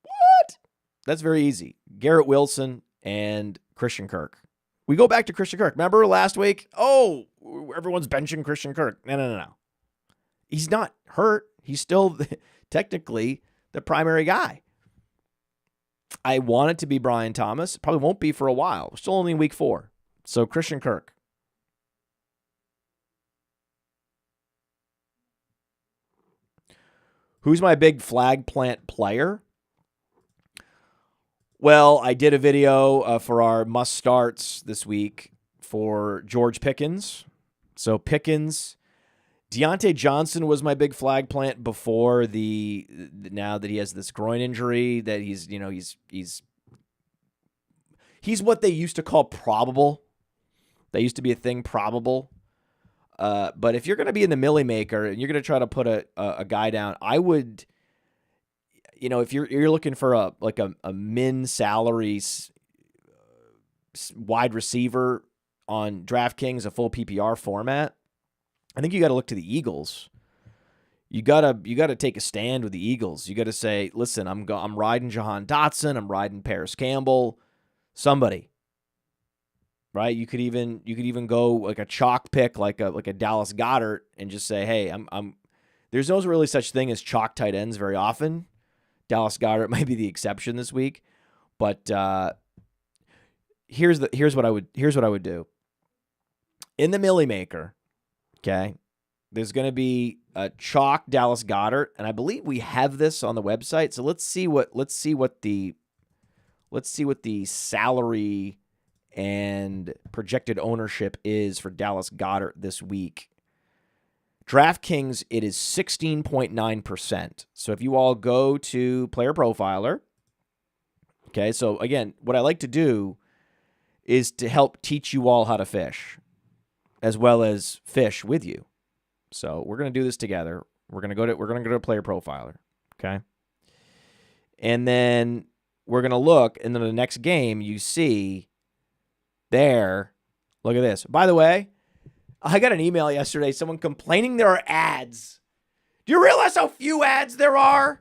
What? That's very easy. Garrett Wilson and Christian Kirk. We go back to Christian Kirk. Remember last week? Oh, everyone's benching Christian Kirk. No. He's not hurt. He's still technically the primary guy. I want it to be Brian Thomas. Probably won't be for a while. We're still only in week 4. So Christian Kirk. Who's my big flag plant player? Well, I did a video for our must starts this week for George Pickens. So Pickens, Deontay Johnson was my big flag plant before now that he has this groin injury that he's what they used to call probable. That used to be a thing, probable. But if you're going to be in the Millie Maker and you're going to try to put a guy down, I would, if you're looking for a min salary wide receiver on DraftKings, a full PPR format, I think you got to look to the Eagles. You gotta take a stand with the Eagles. You got to say, listen, I'm riding Jahan Dotson, I'm riding Paris Campbell, somebody. Right? You could even go like a chalk pick, like a Dallas Goedert, and just say, hey, there's no really such thing as chalk tight ends very often. Dallas Goedert might be the exception this week, but here's what I would do. In the Millie Maker, okay, there's going to be a chalk Dallas Goedert, and I believe we have this on the website. So let's see what the salary and projected ownership is for Dallas Goedert this week. DraftKings, it is 16.9%. So if you all go to Player Profiler, okay, so again, what I like to do is to help teach you all how to fish, as well as fish with you. So we're going to do this together. We're going to go to Player Profiler, okay? And then we're going to look, and then the next game you see there, look at this. By the way, I got an email yesterday, someone complaining there are ads. Do you realize how few ads there are?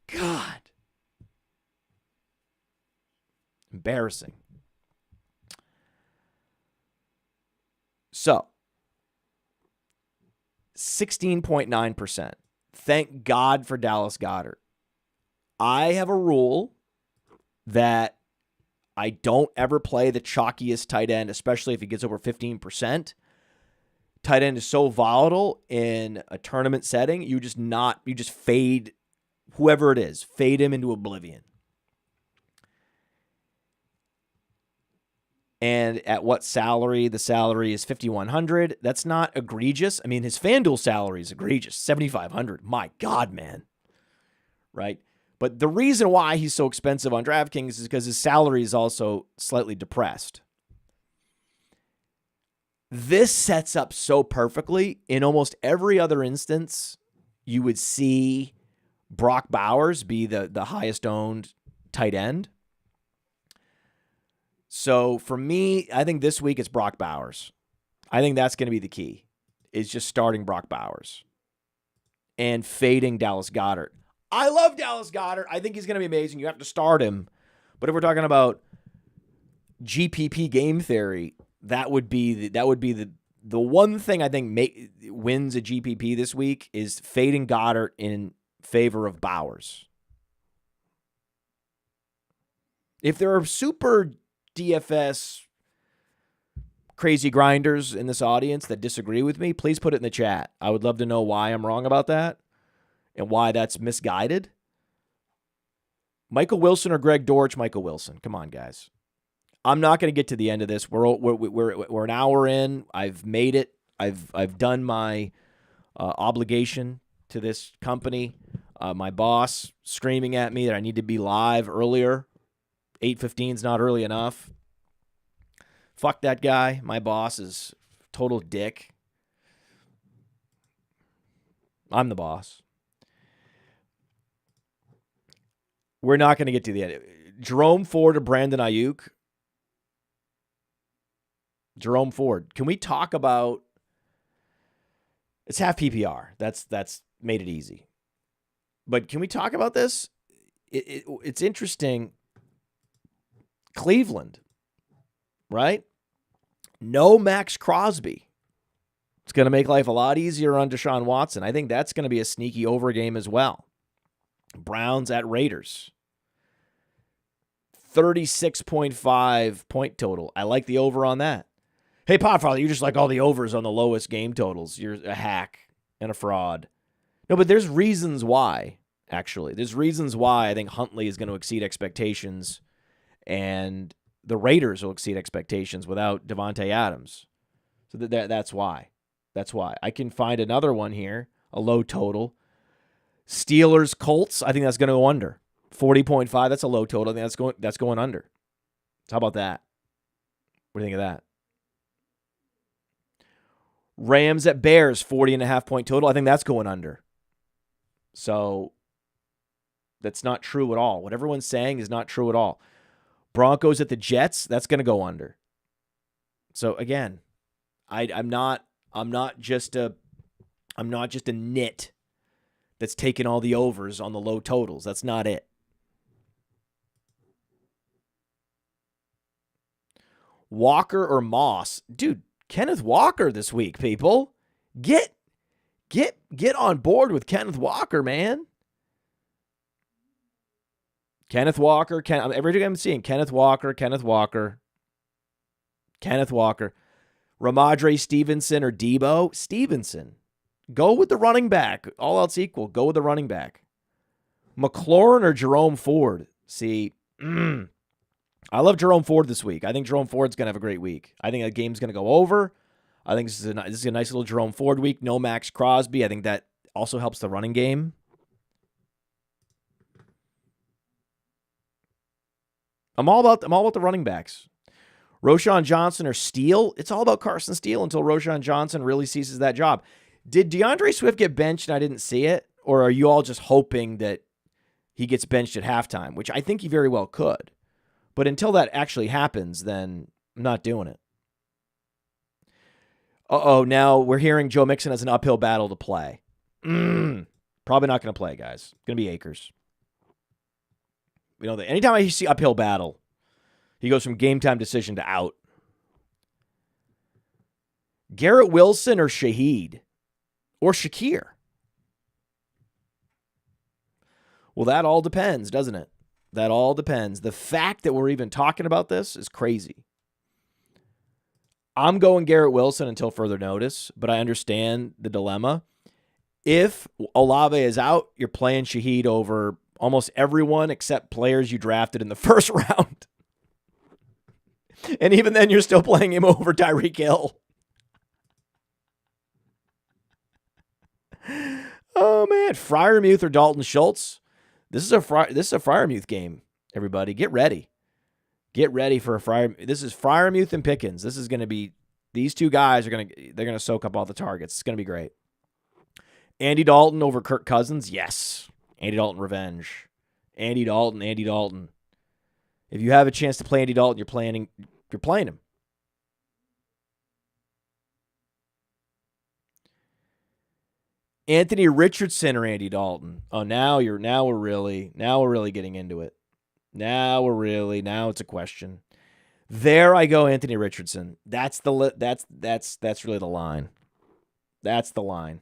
God. Embarrassing. So, 16.9%. Thank God for Dallas Goedert. I have a rule that I don't ever play the chalkiest tight end, especially if he gets over 15%. Tight end is so volatile in a tournament setting. You just fade whoever it is. Fade him into oblivion. And at what salary? The salary is $5,100. That's not egregious. I mean, his FanDuel salary is egregious. $7,500. My God, man. Right? But the reason why he's so expensive on DraftKings is because his salary is also slightly depressed. This sets up so perfectly. In almost every other instance, you would see Brock Bowers be the highest owned tight end. So for me, I think this week it's Brock Bowers. I think that's going to be the key, is just starting Brock Bowers and fading Dallas Goedert. I love Dallas Goedert. I think he's going to be amazing. You have to start him. But if we're talking about GPP game theory, that would be the one thing I think wins a GPP this week is fading Goddard in favor of Bowers. If there are super DFS crazy grinders in this audience that disagree with me, please put it in the chat. I would love to know why I'm wrong about that and why that's misguided. Michael Wilson or Greg Dortch? Michael Wilson. Come on, guys. I'm not going to get to the end of this. We're an hour in. I've made it. I've done my obligation to this company. My boss screaming at me that I need to be live earlier. 8:15 is not early enough. Fuck that guy. My boss is total dick. I'm the boss. We're not going to get to the end. Jerome Ford or Brandon Ayuk? Jerome Ford. Can we talk about... It's half PPR. That's made it easy. But can we talk about this? It's interesting. Cleveland, right? No Max Crosby. It's going to make life a lot easier on Deshaun Watson. I think that's going to be a sneaky over game as well. Browns at Raiders. 36.5 point total. I like the over on that. Hey, Podfather, you just like all the overs on the lowest game totals. You're a hack and a fraud. No, but there's reasons why, actually. There's reasons why I think Huntley is going to exceed expectations and the Raiders will exceed expectations without Devontae Adams. So that's why. That's why. I can find another one here, a low total. Steelers, Colts, I think that's going to go under. 40.5, that's a low total. I think that's going under. So how about that? What do you think of that? Rams at Bears, 40.5 point total. I think that's going under. So that's not true at all. What everyone's saying is not true at all. Broncos at the Jets, that's going to go under. So again, I'm not just a nit that's taking all the overs on the low totals. That's not it. Walker or Moss? Dude, Kenneth Walker this week, people. Get on board with Kenneth Walker, man. Kenneth Walker. Every time I'm seeing Kenneth Walker. Ramondre Stevenson or Debo? Stevenson. Go with the running back. All else equal, go with the running back. McLaurin or Jerome Ford? See, I love Jerome Ford this week. I think Jerome Ford's going to have a great week. I think that game's going to go over. I think this is a nice little Jerome Ford week. No Max Crosby. I think that also helps the running game. I'm all about the running backs. Roshan Johnson or Steele? It's all about Carson Steele until Roshan Johnson really seizes that job. Did DeAndre Swift get benched and I didn't see it? Or are you all just hoping that he gets benched at halftime, which I think he very well could. But until that actually happens, then I'm not doing it. Now we're hearing Joe Mixon has an uphill battle to play. Probably not going to play, guys. Going to be Akers. You know, anytime I see uphill battle, he goes from game time decision to out. Garrett Wilson or Shaheed? Or Shakir? Well, that all depends, doesn't it? That all depends. The fact that we're even talking about this is crazy. I'm going Garrett Wilson until further notice, but I understand the dilemma. If Olave is out, you're playing Shaheed over almost everyone except players you drafted in the first round. And even then, you're still playing him over Tyreek Hill. Oh, man. Freiermuth or Dalton Schultz? This is a Freiermuth game, everybody. Get ready. Get ready for a Freiermuth. This is Freiermuth and Pickens. This is going to be, these two guys they're going to soak up all the targets. It's going to be great. Andy Dalton over Kirk Cousins? Yes. Andy Dalton revenge. Andy Dalton. If you have a chance to play Andy Dalton, you're playing him. Anthony Richardson or Andy Dalton? Oh, now we're really getting into it. Now it's a question. There I go, Anthony Richardson. That's really the line. That's the line.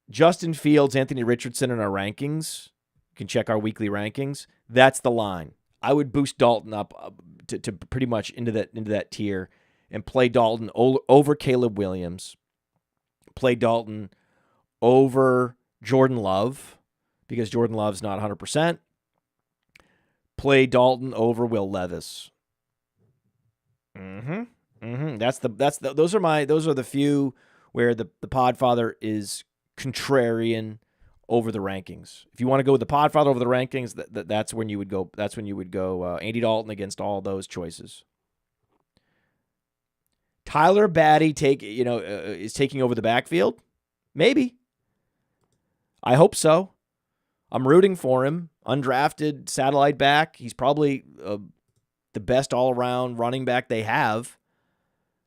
Justin Fields, Anthony Richardson in our rankings. You can check our weekly rankings. That's the line. I would boost Dalton up to pretty much into that tier and play Dalton over Caleb Williams. Play Dalton over Jordan Love because Jordan Love's not 100%. Play Dalton over Will Levis. Those are the few where the Podfather is contrarian over the rankings. If you want to go with the Podfather over the rankings, that's when you would go. That's when you would go Andy Dalton against all those choices. Tyler Batty is taking over the backfield. Maybe. I hope so. I'm rooting for him. Undrafted satellite back. He's probably the best all-around running back they have.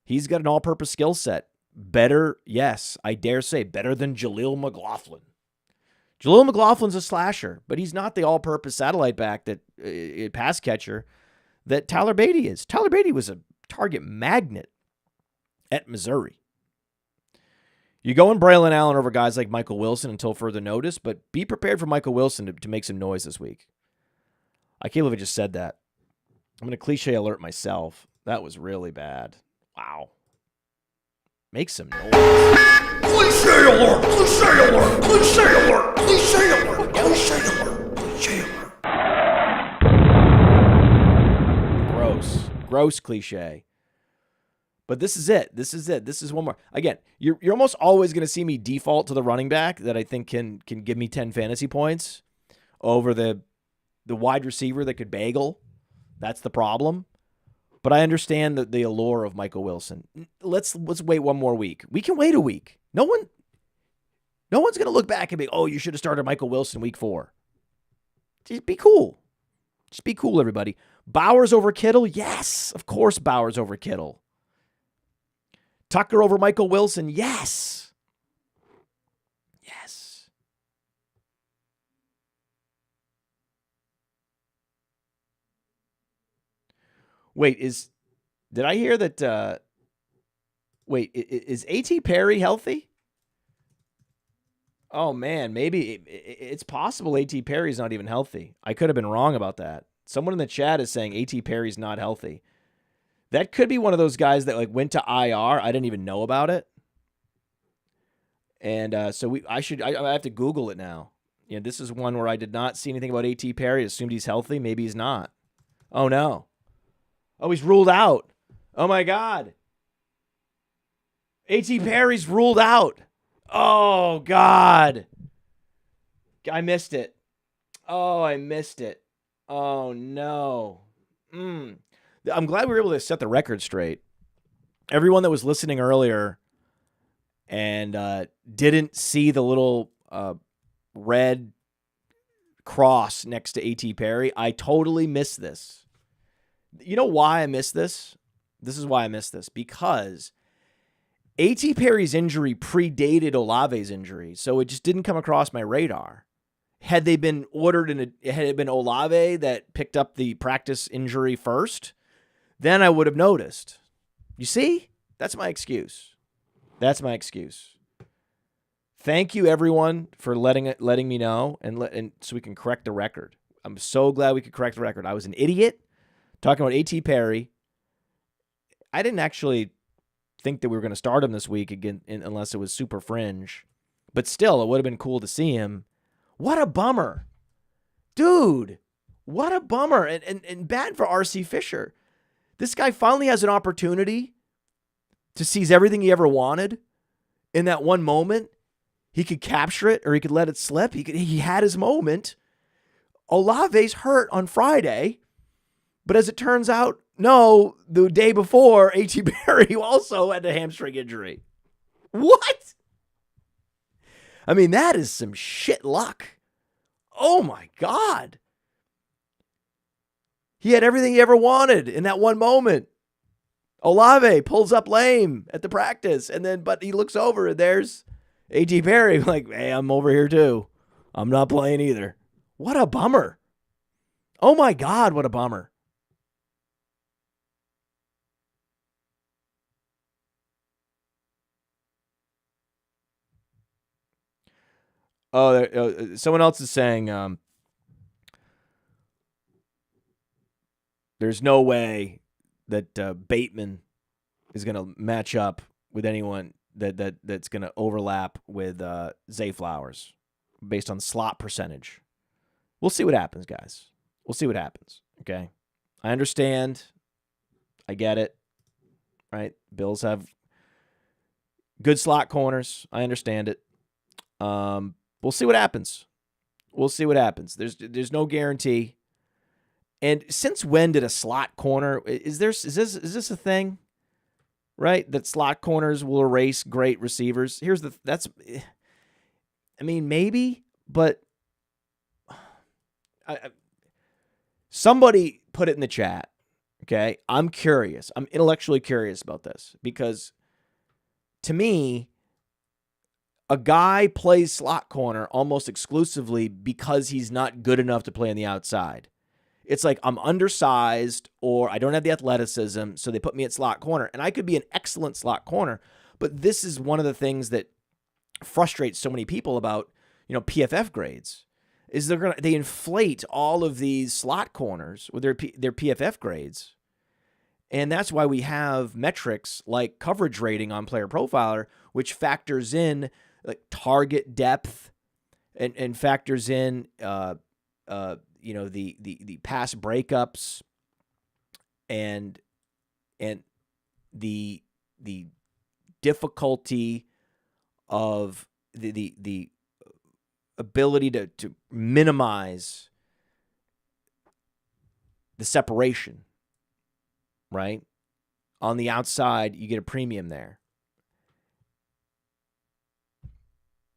He's got an all-purpose skill set. Better, yes, I dare say, better than Jaleel McLaughlin. Jaleel McLaughlin's a slasher, but he's not the all-purpose satellite back that pass catcher that Tyler Batty is. Tyler Batty was a target magnet at Missouri. You go in Braylon Allen over guys like Michael Wilson until further notice, but be prepared for Michael Wilson to make some noise this week. I can't believe I just said that. I'm going to cliche alert myself. That was really bad. Wow. Make some noise. Cliche alert! Cliche alert! Cliche alert! Cliche alert! Cliche alert! Cliche alert! Gross cliche. But this is it. This is one more. Again, you're almost always going to see me default to the running back that I think can give me 10 fantasy points over the wide receiver that could bagel. That's the problem. But I understand the allure of Michael Wilson. Let's wait one more week. We can wait a week. No one's going to look back and be, oh, you should have started Michael Wilson week 4. Just be cool. Just be cool, everybody. Bowers over Kittle? Yes, of course Bowers over Kittle. Tucker over Michael Wilson? Yes. Yes. Wait, did I hear that, is A.T. Perry healthy? Oh, man, maybe it's possible A.T. Perry's not even healthy. I could have been wrong about that. Someone in the chat is saying A.T. Perry's not healthy. That could be one of those guys that went to IR. I didn't even know about it. And so I have to Google it now. This is one where I did not see anything about A.T. Perry. Assumed he's healthy. Maybe he's not. Oh, no. Oh, he's ruled out. Oh, my God. A.T. Perry's ruled out. Oh, God. I missed it. Oh, I missed it. Oh, no. I'm glad we were able to set the record straight. Everyone that was listening earlier and didn't see the little red cross next to A.T. Perry, I totally missed this. You know why I missed this? This is why I missed this. Because A.T. Perry's injury predated Olave's injury, so it just didn't come across my radar. Had they been ordered had it been Olave that picked up the practice injury first, then I would have noticed. You see? That's my excuse. That's my excuse. Thank you, everyone, for letting me know and so we can correct the record. I'm so glad we could correct the record. I was an idiot talking about A.T. Perry. I didn't actually think that we were going to start him this week again unless it was super fringe. But still, it would have been cool to see him. What a bummer. Dude, what a bummer. And bad for R.C. Fisher. This guy finally has an opportunity to seize everything he ever wanted in that one moment. He could capture it or he could let it slip. He had his moment. Olave's hurt on Friday. But as it turns out, no, the day before, A.T. Perry also had a hamstring injury. What? I mean, that is some shit luck. Oh, my God. He had everything he ever wanted in that one moment. Olave pulls up lame at the practice, but he looks over and there's A.T. Perry like, hey, I'm over here too. I'm not playing either. What a bummer. Oh, my God, what a bummer. Someone else is saying there's no way that Bateman is going to match up with anyone that's going to overlap with Zay Flowers based on slot percentage. We'll see what happens, guys. We'll see what happens, okay? I understand. I get it, right? Bills have good slot corners. I understand it. We'll see what happens. We'll see what happens. There's no guarantee. And since when did a slot corner is this a thing? Right? That slot corners will erase great receivers. Maybe, but somebody put it in the chat. Okay? I'm curious. I'm intellectually curious about this because to me, a guy plays slot corner almost exclusively because he's not good enough to play on the outside. It's like I'm undersized or I don't have the athleticism, so they put me at slot corner. And I could be an excellent slot corner, but this is one of the things that frustrates so many people about, PFF grades is they inflate all of these slot corners with their PFF grades. And that's why we have metrics like coverage rating on Player Profiler, which factors in like target depth and factors in the pass breakups and the difficulty of the ability to minimize the separation, right? On the outside, you get a premium there.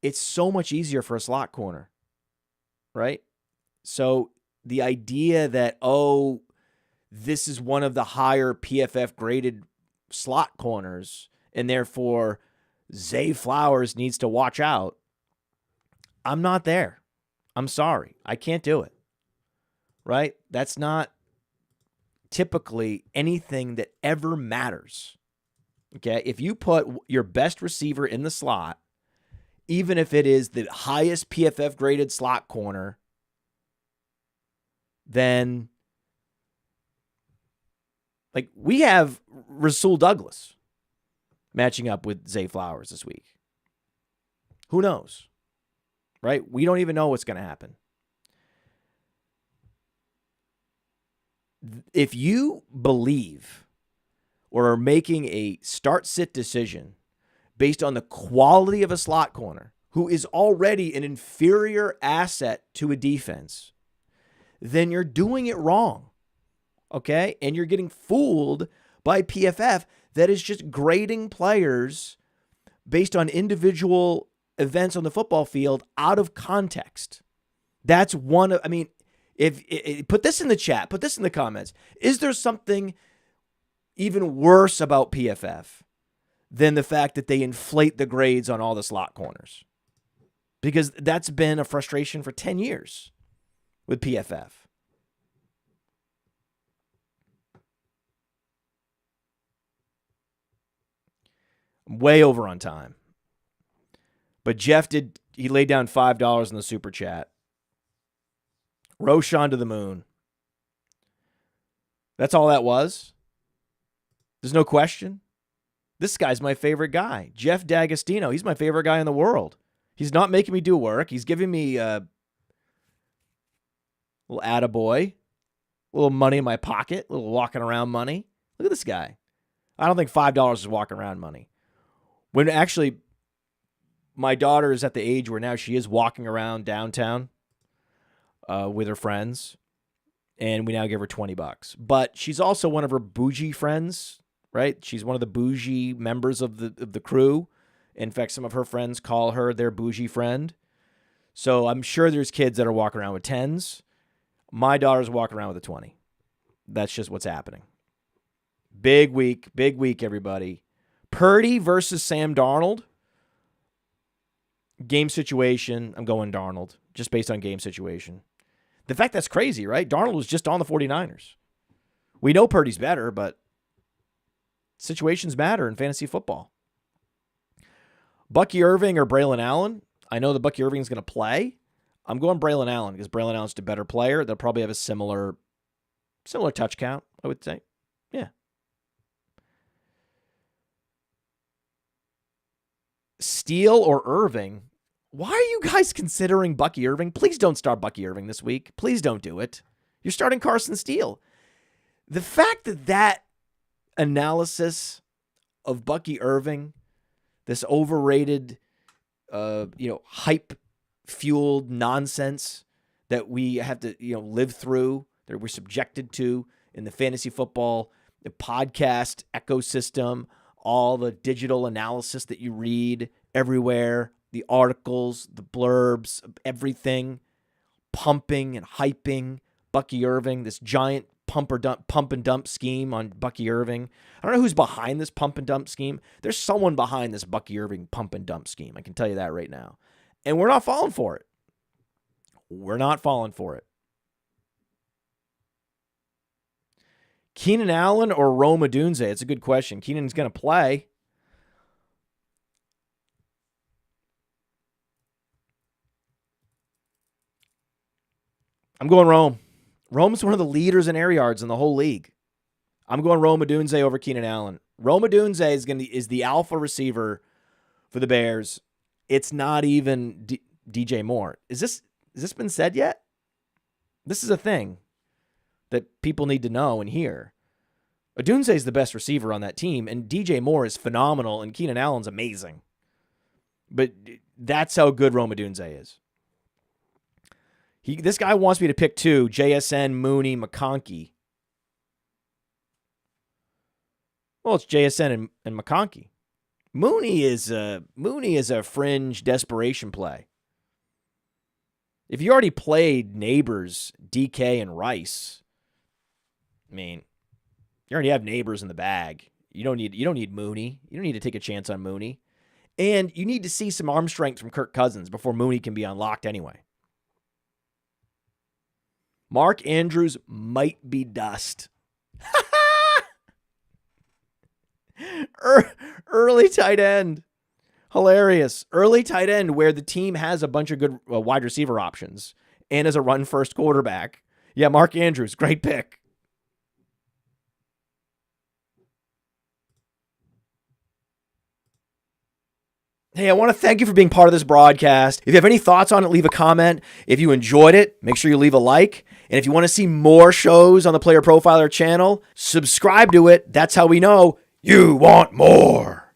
It's so much easier for a slot corner, right? So the idea that, this is one of the higher PFF graded slot corners, and therefore Zay Flowers needs to watch out. I'm not there. I'm sorry. I can't do it. Right? That's not typically anything that ever matters. Okay? If you put your best receiver in the slot, even if it is the highest PFF graded slot corner, then like we have Rasul Douglas matching up with Zay Flowers this week. Who knows? Right? We don't even know what's going to happen. If you believe or are making a start-sit decision based on the quality of a slot corner who is already an inferior asset to a defense, then you're doing it wrong, okay? And you're getting fooled by PFF that is just grading players based on individual events on the football field out of context. That's one of, if put this in the chat, put this in the comments. Is there something even worse about PFF than the fact that they inflate the grades on all the slot corners? Because that's been a frustration for 10 years with PFF. I'm way over on time. But Jeff he laid down $5 in the super chat. Roshan to the moon. That's all that was? There's no question. This guy's my favorite guy. Jeff D'Agostino. He's my favorite guy in the world. He's not making me do work. He's giving me a little attaboy, a little money in my pocket, a little walking around money. Look at this guy. I don't think $5 is walking around money. When actually my daughter is at the age where now she is walking around downtown with her friends, and we now give her $20. But she's also one of her bougie friends, right? She's one of the bougie members of the crew. In fact, some of her friends call her their bougie friend. So I'm sure there's kids that are walking around with 10s. My daughter's walking around with a 20. That's just what's happening. Big week, everybody. Purdy versus Sam Darnold. Game situation, I'm going Darnold, just based on game situation. The fact that's crazy, right? Darnold was just on the 49ers. We know Purdy's better, but situations matter in fantasy football. Bucky Irving or Braylon Allen? I know that Bucky Irving's going to play. I'm going Braylon Allen because Braylon Allen's a better player. They'll probably have a similar touch count, I would say. Yeah. Steele or Irving? Why are you guys considering Bucky Irving? Please don't start Bucky Irving this week. Please don't do it. You're starting Carson Steele. The fact that analysis of Bucky Irving, this overrated, hype-fueled nonsense that we have to, live through, that we're subjected to in the fantasy football, the podcast ecosystem, all the digital analysis that you read everywhere, the articles, the blurbs, everything, pumping and hyping Bucky Irving, this giant pump and dump scheme on Bucky Irving. I don't know who's behind this pump and dump scheme. There's someone behind this Bucky Irving pump and dump scheme. I can tell you that right now. And we're not falling for it. We're not falling for it. Keenan Allen or Rome Odunze? It's a good question. Keenan's going to play. I'm going Rome. Rome's one of the leaders in air yards in the whole league. I'm going Rome Odunze over Keenan Allen. Rome Odunze is the alpha receiver for the Bears. It's not even DJ Moore. Has this been said yet? This is a thing that people need to know and hear. Odunze is the best receiver on that team, and DJ Moore is phenomenal, and Keenan Allen's amazing. But that's how good Rome Odunze is. This guy wants me to pick two: JSN, Mooney, McConkey. Well, it's JSN and McConkey. Mooney is a fringe desperation play. If you already played Neighbors, DK, and Rice, I mean, you already have Neighbors in the bag. You don't need Mooney. You don't need to take a chance on Mooney. And you need to see some arm strength from Kirk Cousins before Mooney can be unlocked anyway. Mark Andrews might be dust. Early tight end. Hilarious. Early tight end where the team has a bunch of good wide receiver options and is a run-first quarterback. Yeah, Mark Andrews, great pick. Hey, I want to thank you for being part of this broadcast. If you have any thoughts on it, leave a comment. If you enjoyed it, make sure you leave a like. And if you want to see more shows on the Player Profiler channel, subscribe to it. That's how we know you want more.